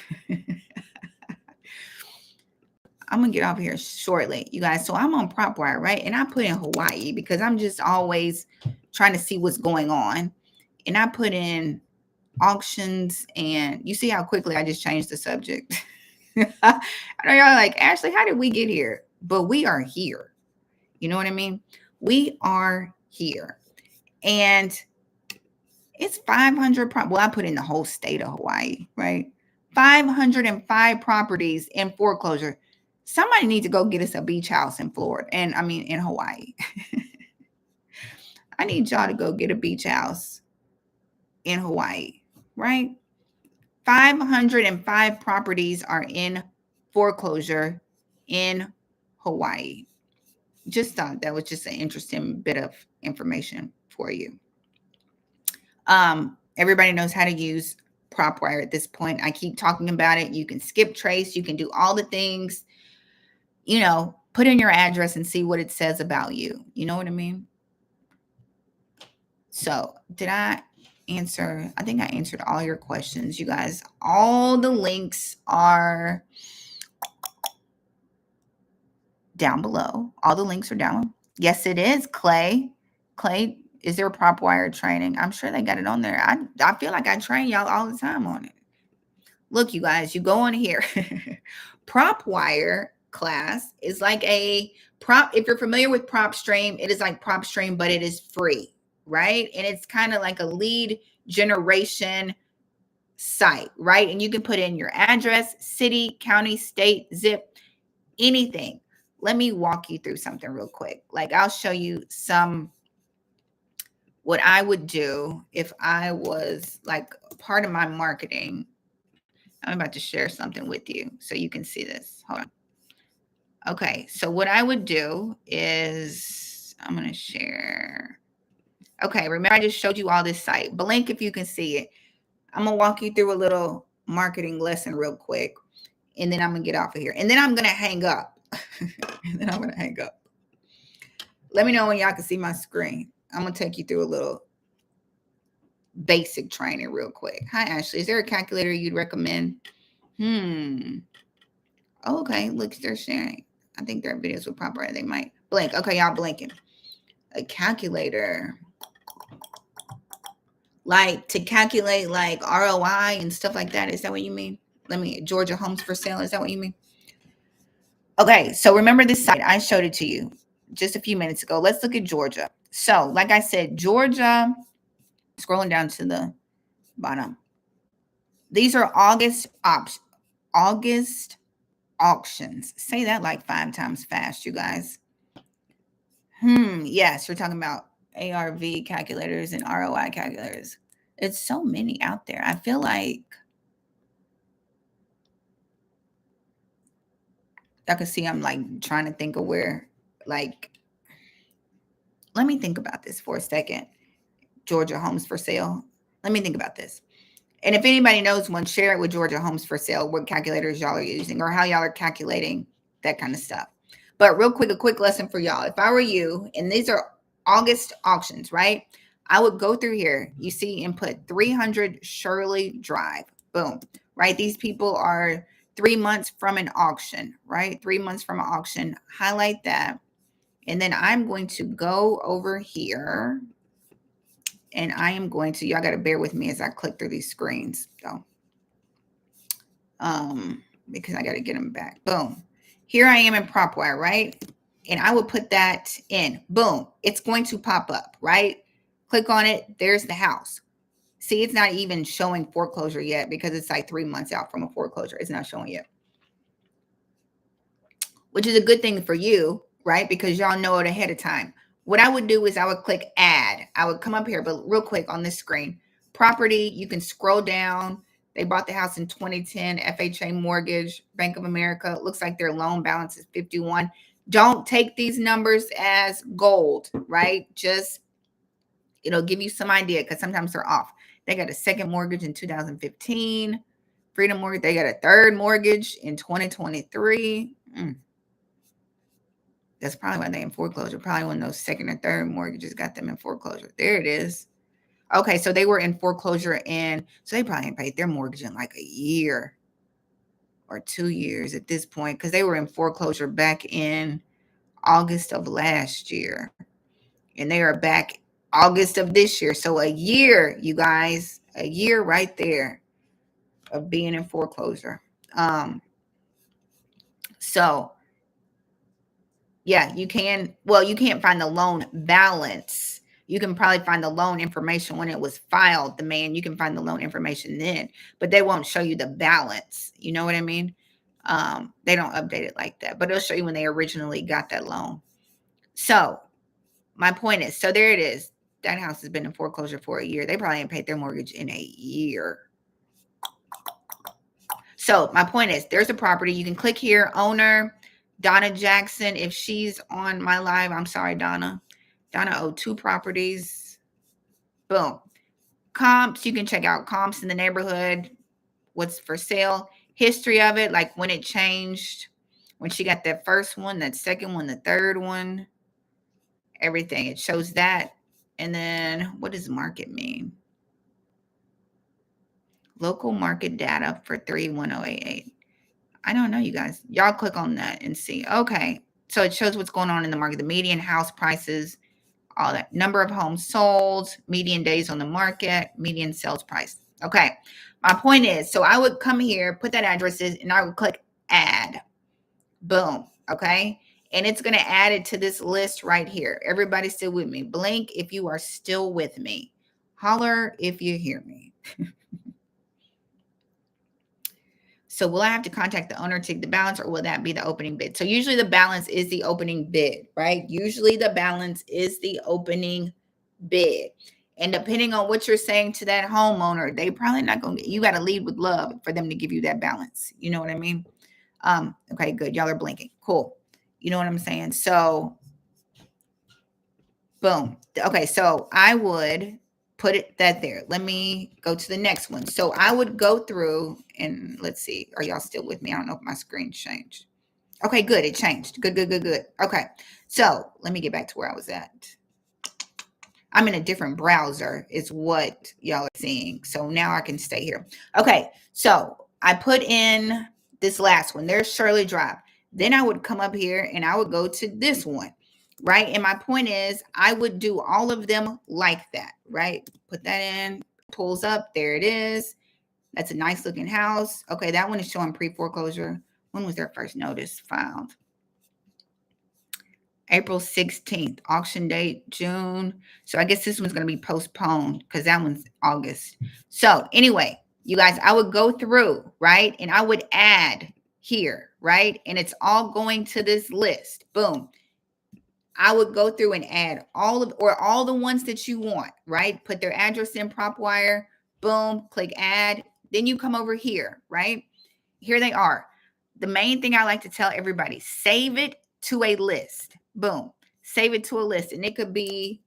I'm gonna get off here shortly, you guys. So I'm on PropWire, right? And I put in Hawaii because I'm just always trying to see what's going on. And I put in auctions, and you see how quickly I just changed the subject. I know y'all like, Ashley, how did we get here? But we are here. You know what I mean? We are here. And it's 500. Well, I put in the whole state of Hawaii, right? 505 properties in foreclosure. Somebody needs to go get us a beach house in Florida. And I mean, in Hawaii. I need y'all to go get a beach house in Hawaii, right? 505 properties are in foreclosure in Hawaii. Just thought that was just an interesting bit of information for you. Everybody knows how to use PropWire at this point. I keep talking about it. You can skip trace. You can do all the things, put in your address and see what it says about you. You know what I mean? So answer. I think I answered all your questions, you guys. All the links are down below. All the links are down. Yes, it is, Clay. Clay, is there prop wire training? I'm sure they got it on there. I feel like I train y'all all the time on it. Look, you guys, you go on here. Prop wire class is like a prop. If you're familiar with prop stream, it is like prop stream, but it is free, right? And it's kind of like a lead generation site, right? And you can put in your address, city, county, state, zip, anything. Let me walk you through something real quick. Like I'll show you what I would do if I was like part of my marketing. I'm about to share something with you so you can see this. Hold on. Okay, so what I would do is I'm going to share. Okay, remember I just showed you all this site. Blink if you can see it. I'm going to walk you through a little marketing lesson real quick, and then I'm going to get off of here. And then I'm going to hang up. Let me know when y'all can see my screen. I'm going to take you through a little basic training real quick. Hi, Ashley. Is there a calculator you'd recommend? Oh, okay, look, they're sharing. I think their videos will pop right. They might blink. Okay, y'all blinking. A calculator. Like to calculate like ROI and stuff like that. Is that what you mean? Georgia Homes for Sale. Is that what you mean? Okay, so remember this site. I showed it to you just a few minutes ago. Let's look at Georgia. So, like I said, Georgia, scrolling down to the bottom. These are August auctions. Say that like 5 times fast, you guys. Yes, we're talking about ARV calculators and ROI calculators. It's so many out there. I feel like I can see I'm like trying to think of where, like, let me think about this for a second. Georgia Homes for Sale. Let me think about this. And if anybody knows one, share it with Georgia Homes for Sale, what calculators y'all are using or how y'all are calculating that kind of stuff. But real quick, a quick lesson for y'all. If I were you, and these are August auctions, right? I would go through here. You see and put 300 Shirley Drive. Boom. Right? These people are 3 months from an auction, right? 3 months from an auction. Highlight that. And then I'm going to go over here and I am going to, y'all got to bear with me as I click through these screens. So, because I got to get them back. Boom. Here I am in PropWire, right? And I will put that in. Boom. It's going to pop up, right? Click on it. There's the house. See, it's not even showing foreclosure yet because it's like 3 months out from a foreclosure. It's not showing yet, which is a good thing for you, right? Because y'all know it ahead of time. What I would do is I would click add. I would come up here, but real quick on this screen, property, you can scroll down. They bought the house in 2010, FHA mortgage, Bank of America. It looks like their loan balance is 51. Don't take these numbers as gold, right? Just, it'll give you some idea because sometimes they're off. They got a second mortgage in 2015. Freedom Mortgage, they got a third mortgage in 2023. That's probably why they're in foreclosure. Probably when those second or third mortgages got them in foreclosure. There it is. Okay, so they were in foreclosure and so they probably ain't paid their mortgage in like a year or 2 years at this point because they were in foreclosure back in August of last year. And they are back August of this year. So a year, you guys, a year right there of being in foreclosure. So yeah, you can, well, you can't find the loan balance. You can probably find the loan information when it was filed, the man, you can find the loan information then, but they won't show you the balance. You know what I mean? They don't update it like that, but it'll show you when they originally got that loan. So my point is, so there it is. That house has been in foreclosure for a year. They probably ain't paid their mortgage in a year. So my point is, there's a property. You can click here, owner, Donna Jackson. If she's on my live, I'm sorry, Donna. Donna owed 2 properties. Boom. Comps, you can check out comps in the neighborhood. What's for sale? History of it, like when it changed, when she got that first one, that second one, the third one, everything. It shows that. And then what does market mean? Local market data for 31088. I don't know, you guys. Y'all click on that and see. Okay. So it shows what's going on in the market, the median house prices, all that. Number of homes sold, median days on the market, median sales price. Okay. My point is, so I would come here, put that addresses, and I would click add. Boom. Okay. And it's going to add it to this list right here. Everybody still with me? Blink if you are still with me. Holler if you hear me. So will I have to contact the owner to take the balance, or will that be the opening bid? So usually the balance is the opening bid, right? Usually the balance is the opening bid. And depending on what you're saying to that homeowner, they probably not going to, you got to lead with love for them to give you that balance. You know what I mean? Okay, good. Y'all are blinking. Cool. You know what I'm saying? So boom. Okay, so I would put that there. Let me go to the next one. So I would go through and let's see. Are y'all still with me? I don't know if my screen changed. Okay, good. It changed. Good, good, good, good. Okay. So let me get back to where I was at. I'm in a different browser is what y'all are seeing. So now I can stay here. Okay. So I put in this last one. There's Shirley Drive. Then I would come up here and I would go to this one, right? And my point is I would do all of them like that, right? Put that in, pulls up. There it is. That's a nice looking house. Okay. That one is showing pre-foreclosure. When was their first notice filed? April 16th, auction date, June. So I guess this one's going to be postponed because that one's August. So anyway, you guys, I would go through, right? And I would add here, right? And it's all going to this list. Boom. I would go through and add all the ones that you want, right? Put their address in prop wire. Boom, click add. Then you come over here, right? Here they are. The main thing I like to tell everybody, save it to a list. Boom. Save it to a list. And it could be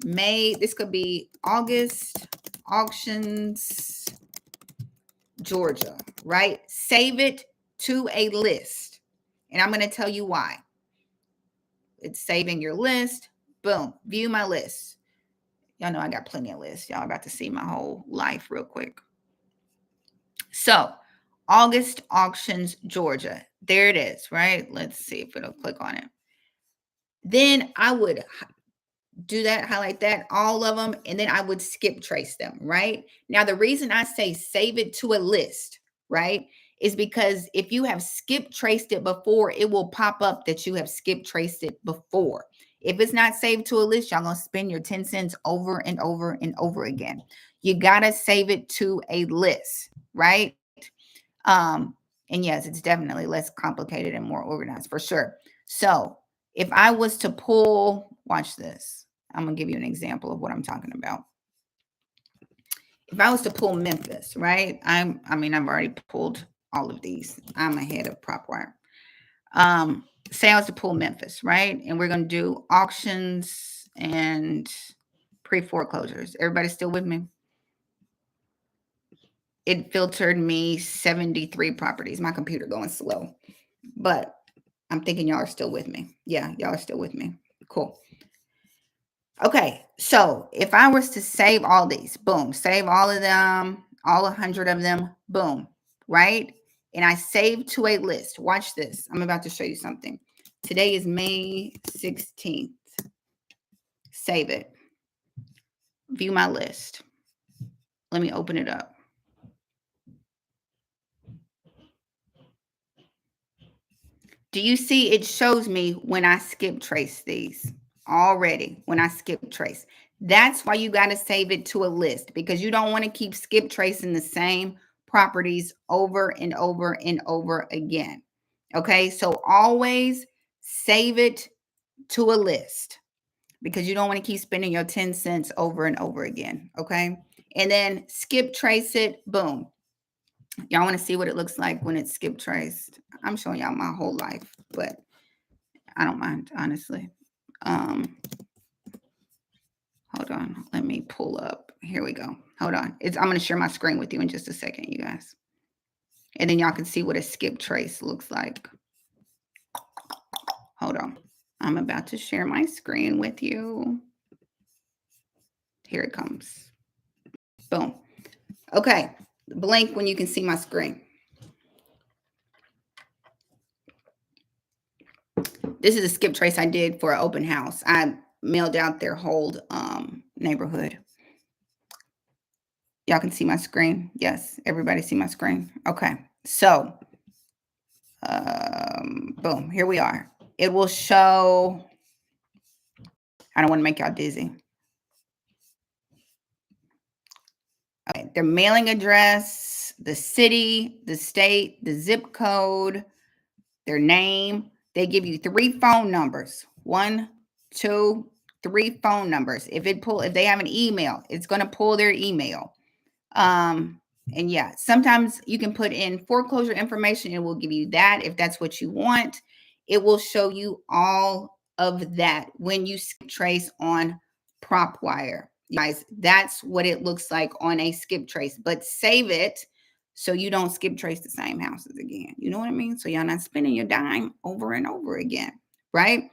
May. This could be August auctions, Georgia, right? Save it to a list. And I'm going to tell you why. It's saving your list. Boom. View my list. Y'all know I got plenty of lists. Y'all about to see my whole life real quick. So August auctions, Georgia. There it is, right? Let's see if it'll click on it. Then I would do that, highlight that, all of them, and then I would skip trace them, right? Now, the reason I say save it to a list, right, is because if you have skip traced it before, it will pop up that you have skip traced it before. If it's not saved to a list, y'all gonna spend your 10 cents over and over and over again. You gotta save it to a list, right? And yes, it's definitely less complicated and more organized for sure. So if I was to pull, watch this. I'm going to give you an example of what I'm talking about. If I was to pull Memphis, right? I've already pulled all of these. I'm ahead of PropWire. Say I was to pull Memphis, right? And we're going to do auctions and pre-foreclosures. Everybody still with me? It filtered me 73 properties. My computer going slow, but I'm thinking y'all are still with me. Yeah, y'all are still with me. Cool. Okay, so if I was to save all these, boom, save all of them, all 100 of them, boom, right? And I save to a list. Watch this. I'm about to show you something. Today is May 16th. Save it. View my list. Let me open it up. Do you see it shows me when I skip trace these already, when I skip trace? That's why you got to save it to a list because you don't want to keep skip tracing the same properties over and over and over again. Okay, so always save it to a list because you don't want to keep spending your 10 cents over and over again. Okay, and then skip trace it, boom. Y'all want to see what it looks like when it's skip traced? I'm showing y'all my whole life, but I don't mind, honestly. Hold on. Let me pull up. Here we go. Hold on. I'm going to share my screen with you in just a second, you guys. And then y'all can see what a skip trace looks like. Hold on. I'm about to share my screen with you. Here it comes. Boom. Okay. Blink when you can see my screen. This is a skip trace I did for an open house. I mailed out their whole neighborhood. Y'all can see my screen. Yes, everybody see my screen. Okay, so boom, here we are. It will show. I don't want to make y'all dizzy. Okay, their mailing address, the city, the state, the zip code, their name. They give you 3 phone numbers. 1, 2, 3 phone numbers. If they have an email, it's going to pull their email. And yeah, sometimes you can put in foreclosure information. It will give you that if that's what you want. It will show you all of that when you skip trace on PropWire. Guys, that's what it looks like on a skip trace, but save it so you don't skip trace the same houses again. You know what I mean? So y'all not spending your dime over and over again, right?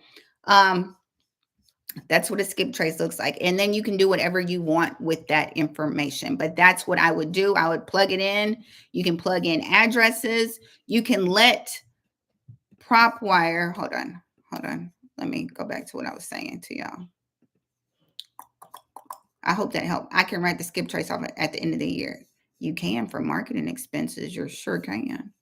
That's what a skip trace looks like. And then you can do whatever you want with that information. But that's what I would do. I would plug it in. You can plug in addresses. You can let PropWire, hold on. Let me go back to what I was saying to y'all. I hope that helped. I can write the skip trace off at the end of the year. You can for marketing expenses. You sure can.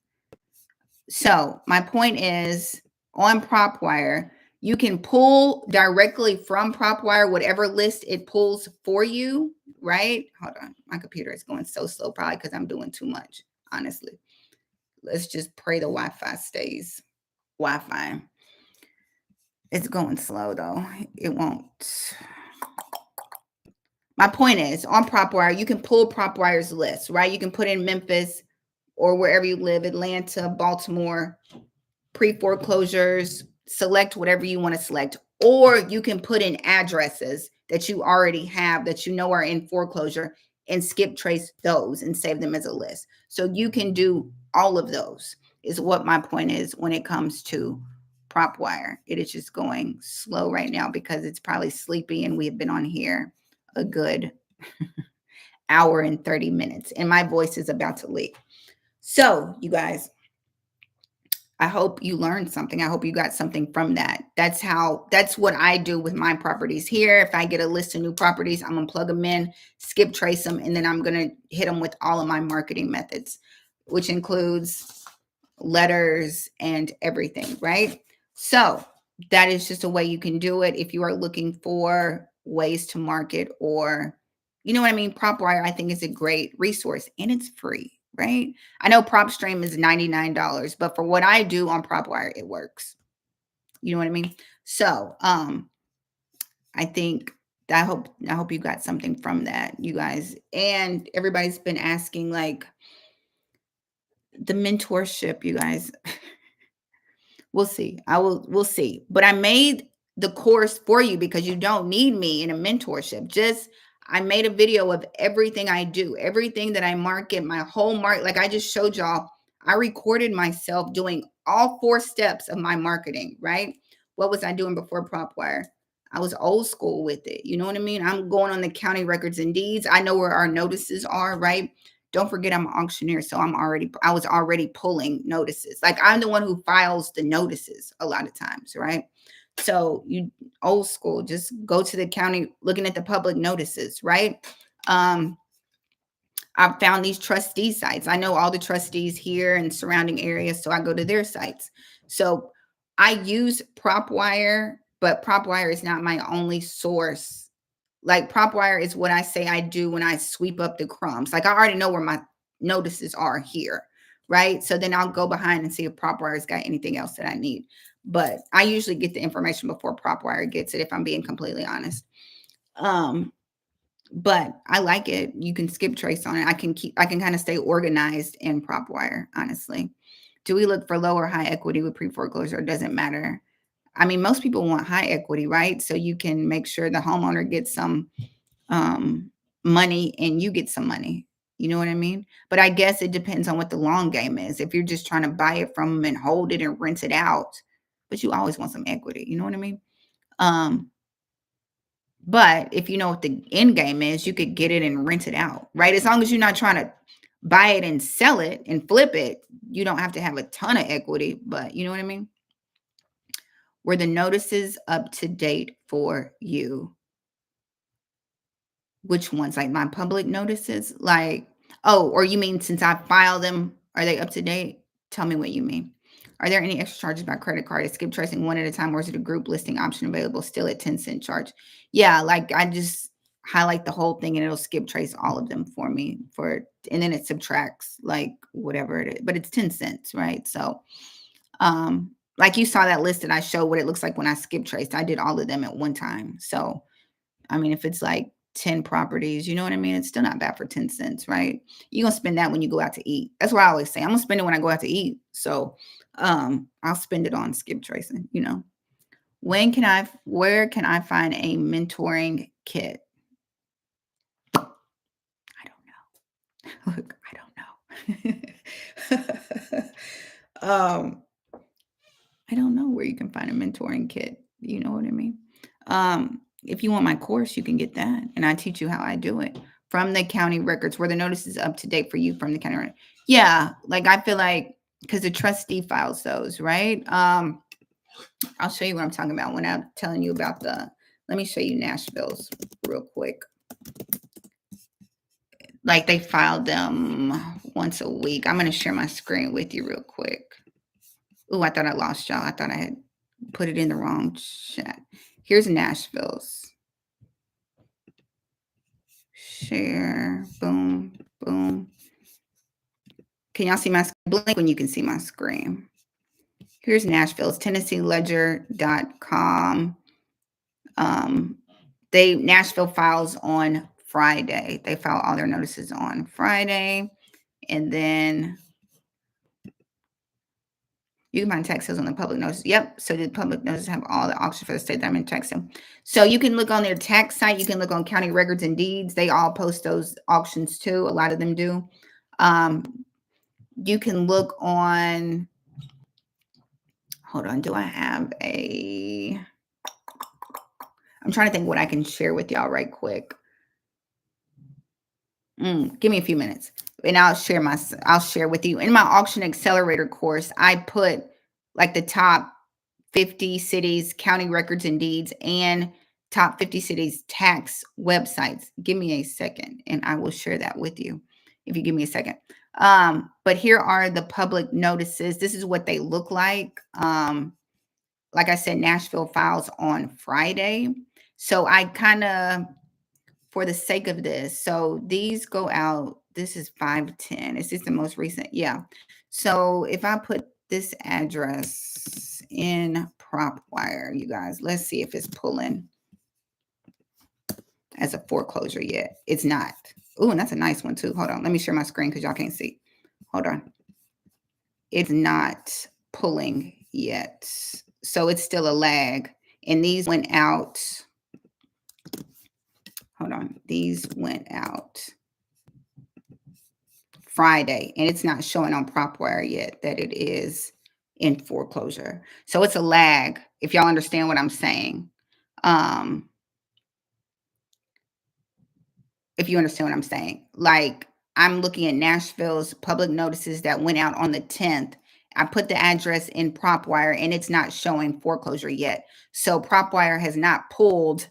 So my point is on PropWire, you can pull directly from PropWire whatever list it pulls for you, right? Hold on. My computer is going so slow, probably because I'm doing too much, honestly. Let's just pray the Wi-Fi stays Wi-Fi. It's going slow, though. It won't. My point is, on PropWire, you can pull PropWire's list, right? You can put in Memphis or wherever you live, Atlanta, Baltimore, pre-foreclosures, select whatever you want to select, or you can put in addresses that you already have that you know are in foreclosure and skip trace those and save them as a list. So you can do all of those is what my point is when it comes to PropWire. It is just going slow right now because it's probably sleepy and we have been on here a good hour and 30 minutes and my voice is about to leak. So you guys, I hope you learned something. I hope you got something from that. That's what I do with my properties here. If I get a list of new properties, I'm going to plug them in, skip trace them, and then I'm going to hit them with all of my marketing methods, which includes letters and everything, right? So that is just a way you can do it if you are looking for ways to market or, you know what I mean? PropWire, I think, is a great resource and it's free. Right? I know PropStream is $99, but for what I do on PropWire, it works. You know what I mean? So, I think I hope you got something from that, you guys. And everybody's been asking like the mentorship, you guys. We'll see. We'll see. But I made the course for you because you don't need me in a mentorship. I made a video of everything I do, everything that I market, my whole market. Like I just showed y'all, I recorded myself doing all 4 steps of my marketing, right? What was I doing before PropWire? I was old school with it. You know what I mean? I'm going on the county records and deeds. I know where our notices are, right? Don't forget I'm an auctioneer, so I was already pulling notices. Like I'm the one who files the notices a lot of times, right? So you old school, just go to the county looking at the public notices, right? I found these trustee sites. I know all the trustees here and surrounding areas, so I go to their sites. So I use PropWire, but PropWire is not my only source. Like PropWire is what I say I do when I sweep up the crumbs. Like I already know where my notices are here, right? So then I'll go behind and see if PropWire's got anything else that I need. But I usually get the information before PropWire gets it, if I'm being completely honest. But I like it. You can skip trace on it. I can kind of stay organized in PropWire, honestly. Do we look for low or high equity with pre-foreclosure? It doesn't matter. I mean, most people want high equity, right? So you can make sure the homeowner gets some money and you get some money. You know what I mean? But I guess it depends on what the long game is. If you're just trying to buy it from them and hold it and rent it out, but you always want some equity. You know what I mean? But if you know what the end game is, you could get it and rent it out, right? As long as you're not trying to buy it and sell it and flip it, you don't have to have a ton of equity, but you know what I mean? Were the notices up to date for you? Which ones? Like my public notices? Like, oh, or you mean since I filed them, are they up to date? Tell me what you mean. Are there any extra charges by credit card? Is skip tracing one at a time, or is it a group listing option available still at 10-cent charge? Yeah, like I just highlight the whole thing and it'll skip trace all of them for me for and then it subtracts like whatever it is, but it's 10 cents, right? So like you saw that list that I showed what it looks like when I skip traced. I did all of them at one time. So I mean, if it's like 10 properties, you know what I mean? It's still not bad for 10 cents, right? You're gonna spend that when you go out to eat. That's what I always say. I'm gonna spend it when I go out to eat. So I'll spend it on skip tracing, you know. Where can I find a mentoring kit? I don't know. Look, I don't know. um, I don't know where you can find a mentoring kit. You know what I mean? If you want my course, you can get that, and I teach you how I do it from the county records, where the notice is up to date for you from the county record. Yeah, like I feel like because the trustee files those, right? I'll show you what I'm talking about when I'm telling you about the. Let me show you Nashville's real quick. Like they filed them once a week. I'm going to share my screen with you real quick. Oh, I thought I lost y'all. I thought I had put it in the wrong chat. Here's Nashville's. Share. Boom. Boom. Can y'all see my screen? Blink when you can see my screen. Here's Nashville's TennesseeLedger.com. Nashville files on Friday. They file all their notices on Friday. And then you can find tax sales on the public notice. Yep. So the public notices have all the auctions for the state that I'm in tax sale. So you can look on their tax site. You can look on county records and deeds. They all post those auctions too. A lot of them do. You can look on, hold on. Do I have I'm trying to think what I can share with y'all right quick. Give me a few minutes and I'll share with you. In my auction accelerator course, I put like the top 50 cities, county records and deeds, and top 50 cities tax websites. Give me a second and I will share that with you if you give me a second. But here are the public notices. This is what they look like. Like I said, Nashville files on Friday. So I kind of, for the sake of this, so these go out. This is 510. Is this the most recent? Yeah. So if I put this address in PropWire, you guys, let's see if it's pulling as a foreclosure yet. It's not. Oh, and that's a nice one too. Hold on. Let me share my screen because y'all can't see. Hold on. It's not pulling yet. So it's still a lag. And these went out. Hold on. These went out Friday, and it's not showing on PropWire yet that it is in foreclosure. So it's a lag, if y'all understand what I'm saying. If you understand what I'm saying. Like I'm looking at Nashville's public notices that went out on the 10th. I put the address in PropWire and it's not showing foreclosure yet. So PropWire has not pulled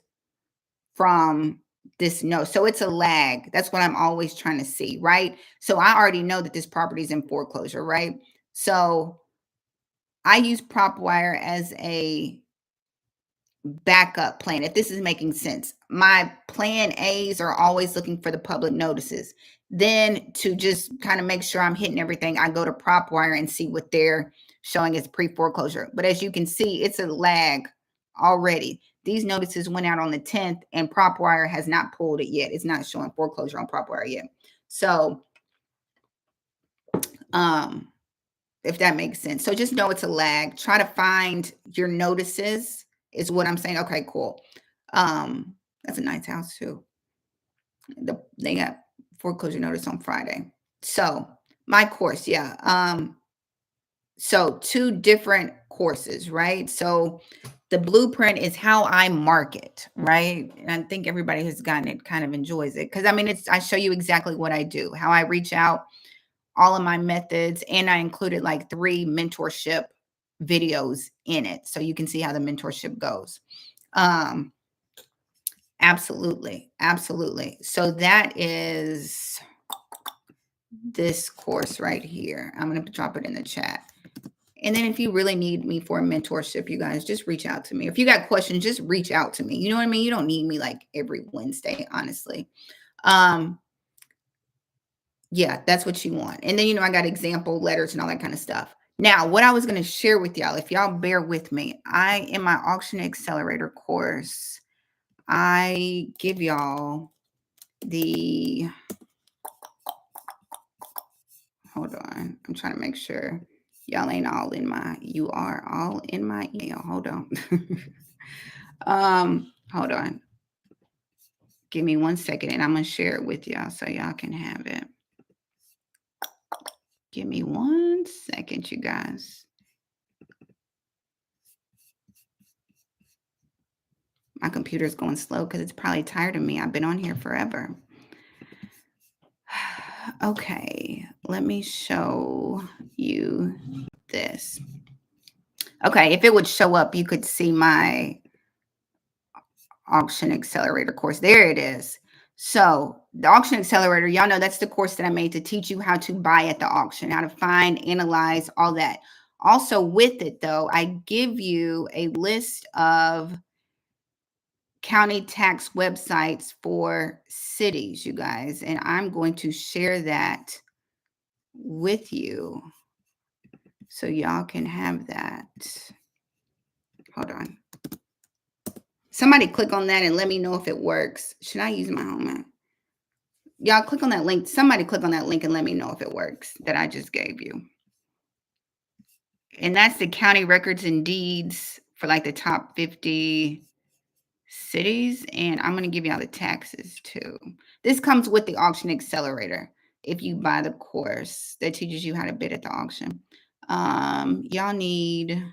from this note. So it's a lag. That's what I'm always trying to see, right? So I already know that this property is in foreclosure, right? So I use PropWire as a backup plan, if this is making sense. My plan A's are always looking for the public notices. Then to just kind of make sure I'm hitting everything, I go to PropWire and see what they're showing as pre-foreclosure. But as you can see, it's a lag already. These notices went out on the 10th and PropWire has not pulled it yet. It's not showing foreclosure on PropWire yet. So if that makes sense. So just know it's a lag. Try to find your notices is what I'm saying. Okay, cool. That's a nice house too. They got foreclosure notice on Friday. So my course, yeah. So two different courses, right? So The blueprint is how I market, right? And I think everybody who's gotten it kind of enjoys it. Because I mean, I show you exactly what I do, how I reach out, all of my methods, and I included like 3 mentorship videos in it. So you can see how the mentorship goes. Um, absolutely. Absolutely. So that is this course right here. I'm going to drop it in the chat. And then if you really need me for a mentorship, you guys just reach out to me. If you got questions, just reach out to me. You know what I mean? You don't need me like every Wednesday, honestly. Yeah, that's what you want. And then, you know, I got example letters and all that kind of stuff. Now, what I was going to share with y'all, if y'all bear with me, in my auction accelerator course, I give y'all hold on. I'm trying to make sure y'all ain't all in you are all in my email. Hold on. Hold on. Give me 1 second and I'm going to share it with y'all so y'all can have it. Give me 1 second, you guys. My computer's going slow because it's probably tired of me. I've been on here forever. Okay, let me show you this. Okay, if it would show up, you could see my auction accelerator course. There it is. So the auction accelerator, y'all know that's the course that I made to teach you how to buy at the auction, how to find, analyze, all that. Also with it though, I give you a list of county tax websites for cities, you guys, and I'm going to share that with you so y'all can have that. Hold on. Somebody click on that and let me know if it works. Should I use my home app? Y'all click on that link. Somebody click on that link and let me know if it works that I just gave you. And that's the county records and deeds for like the top 50 cities. And I'm going to give y'all the taxes too. This comes with the auction accelerator. If you buy the course that teaches you how to bid at the auction, y'all need,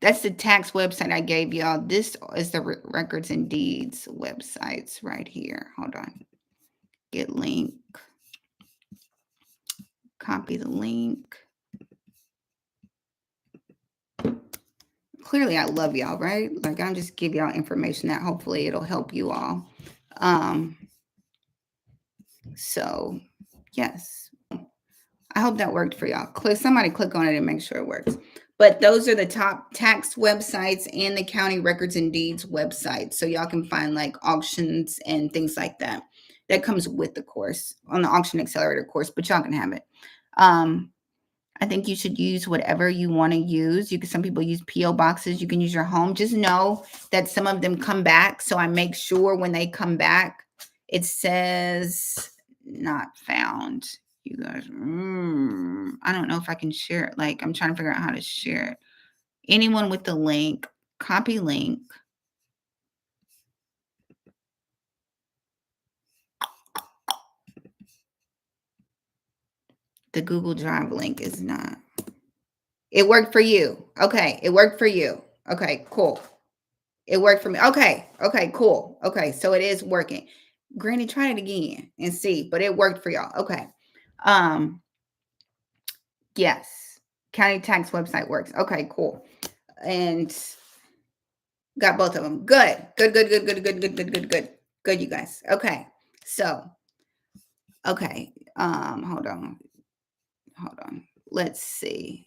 that's the tax website I gave y'all. This is the records and deeds websites right here. Hold on. Get link. Copy the link. Clearly, I love y'all, right? Like, I'm just give y'all information that hopefully it'll help you all. So, yes. I hope that worked for y'all. Somebody click on it and make sure it works. But those are the top tax websites and the county records and deeds websites. So y'all can find like auctions and things like that. That comes with the course on the auction accelerator course, but y'all can have it. I think you should use whatever you want to use. Some people use P.O. boxes. You can use your home. Just know that some of them come back. So I make sure when they come back, it says not found. You guys, I don't know if I can share it. Like, I'm trying to figure out how to share it. Anyone with the link, copy link. The Google Drive link is not. It worked for you. Okay, it worked for you. Okay, cool. It worked for me. Okay, cool. Okay, so it is working. Granny, try it again and see, but it worked for y'all. Okay. Yes. County tax website works. Okay, cool. And got both of them. Good, you guys. Okay. So, okay. Hold on. Let's see.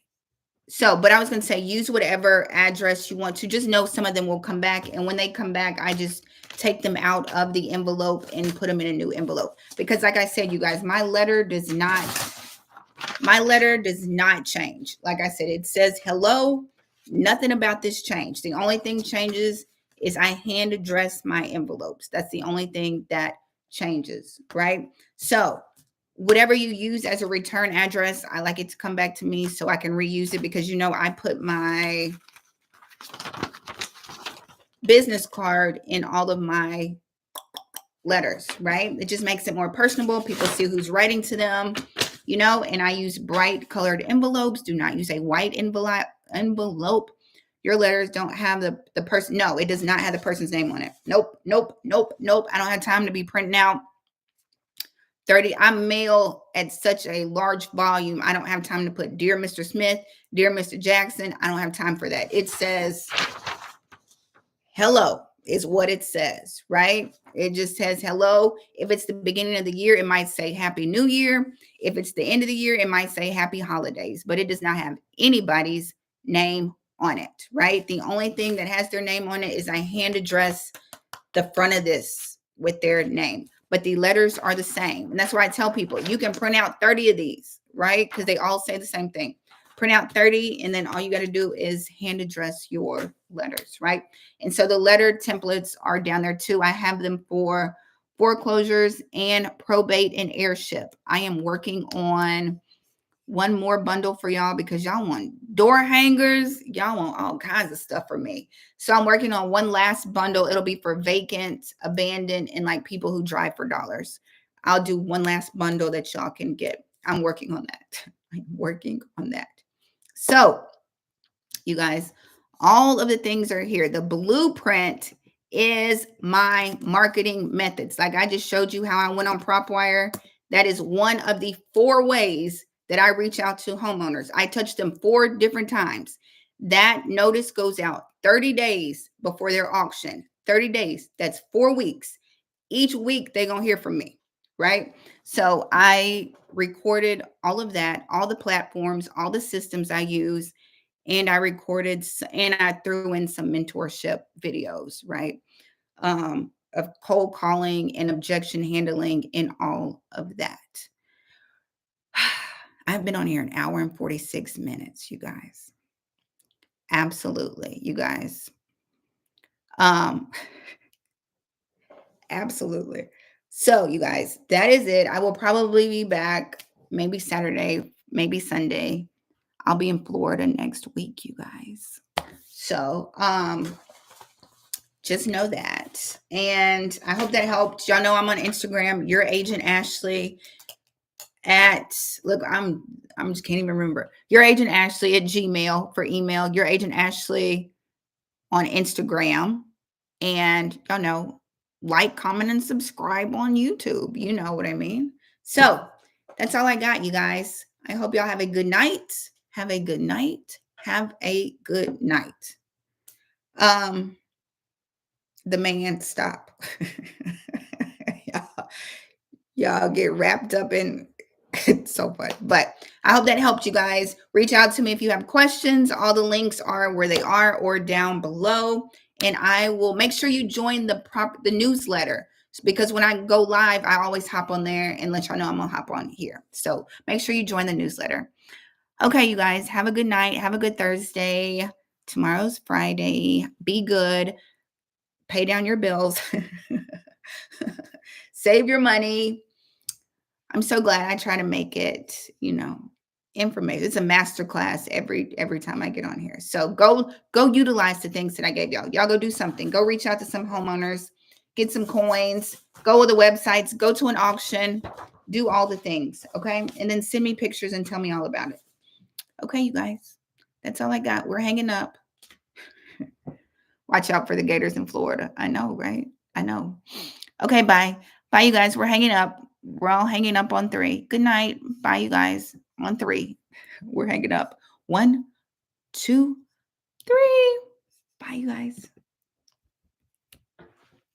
So, but I was going to say, use whatever address you want to. Just know some of them will come back. And when they come back, I just take them out of the envelope and put them in a new envelope. Because like I said, you guys, my letter does not change. Like I said, it says hello. Nothing about this changed. The only thing changes is I hand address my envelopes. That's the only thing that changes, right? So whatever you use as a return address, I like it to come back to me so I can reuse it because, you know, I put my business card in all of my letters, right? It just makes it more personable. People see who's writing to them, you know, and I use bright colored envelopes. Do not use a white envelope. Your letters don't have the person. No, it does not have the person's name on it. Nope, nope, nope, nope. I don't have time to be printing out 30. I mail at such a large volume. I don't have time to put Dear Mr. Smith, Dear Mr. Jackson. I don't have time for that. It says hello is what it says, right? It just says hello. If it's the beginning of the year, it might say Happy New Year. If it's the end of the year, it might say Happy Holidays, but it does not have anybody's name on it, right? The only thing that has their name on it is I hand address the front of this with their name, but the letters are the same. And that's why I tell people you can print out 30 of these, right? Because they all say the same thing. Print out 30, and then all you got to do is hand address your letters, right? And so the letter templates are down there too. I have them for foreclosures and probate and heirship. I am working on one more bundle for y'all because y'all want door hangers. Y'all want all kinds of stuff from me. So I'm working on one last bundle. It'll be for vacant, abandoned, and like people who drive for dollars. I'll do one last bundle that y'all can get. I'm working on that. I'm working on that. So you guys, all of the things are here. The blueprint is my marketing methods. Like I just showed you how I went on PropWire. That is one of the 4 ways that I reach out to homeowners. I touch them 4 different times. That notice goes out 30 days before their auction. 30 days. That's 4 weeks. Each week they're going to hear from me, right? So I recorded all of that, all the platforms, all the systems I use, and I recorded and I threw in some mentorship videos, right? Of cold calling and objection handling and all of that. I've been on here an hour and 46 minutes, you guys. Absolutely, you guys. Absolutely. So, you guys, that is it. I will probably be back maybe Saturday, maybe Sunday. I'll be in Florida next week, you guys. So, just know that. And I hope that helped. Y'all know I'm on Instagram, Your Agent Ashley at look, I'm just can't even remember. Your Agent Ashley at Gmail for email, Your Agent Ashley on Instagram. And y'all know, like, comment, and subscribe on YouTube. You know what I mean? So that's all I got, you guys. I hope y'all have a good night. Have a good night. Have a good night. The man stop. y'all get wrapped up in it's so fun. But I hope that helped you guys. Reach out to me if you have questions. All the links are where they are or down below. And I will make sure you join the newsletter, because when I go live, I always hop on there and let y'all know I'm gonna hop on here. So make sure you join the newsletter. Okay, you guys, have a good night. Have a good Thursday. Tomorrow's Friday. Be good. Pay down your bills. Save your money. I'm so glad I try to make it, information. It's a master class every time I get on here. So go utilize the things that I gave y'all. Y'all go do something. Go reach out to some homeowners, get some coins, go to the websites, go to an auction, do all the things, okay? And then send me pictures and tell me all about it. Okay, you guys. That's all I got. We're hanging up. Watch out for the gators in Florida. I know, right? I know. Okay, bye. Bye, you guys. We're hanging up. We're all hanging up on 3. Good night. Bye, you guys. On 3. We're hanging up. 1, 2, 3. Bye, you guys.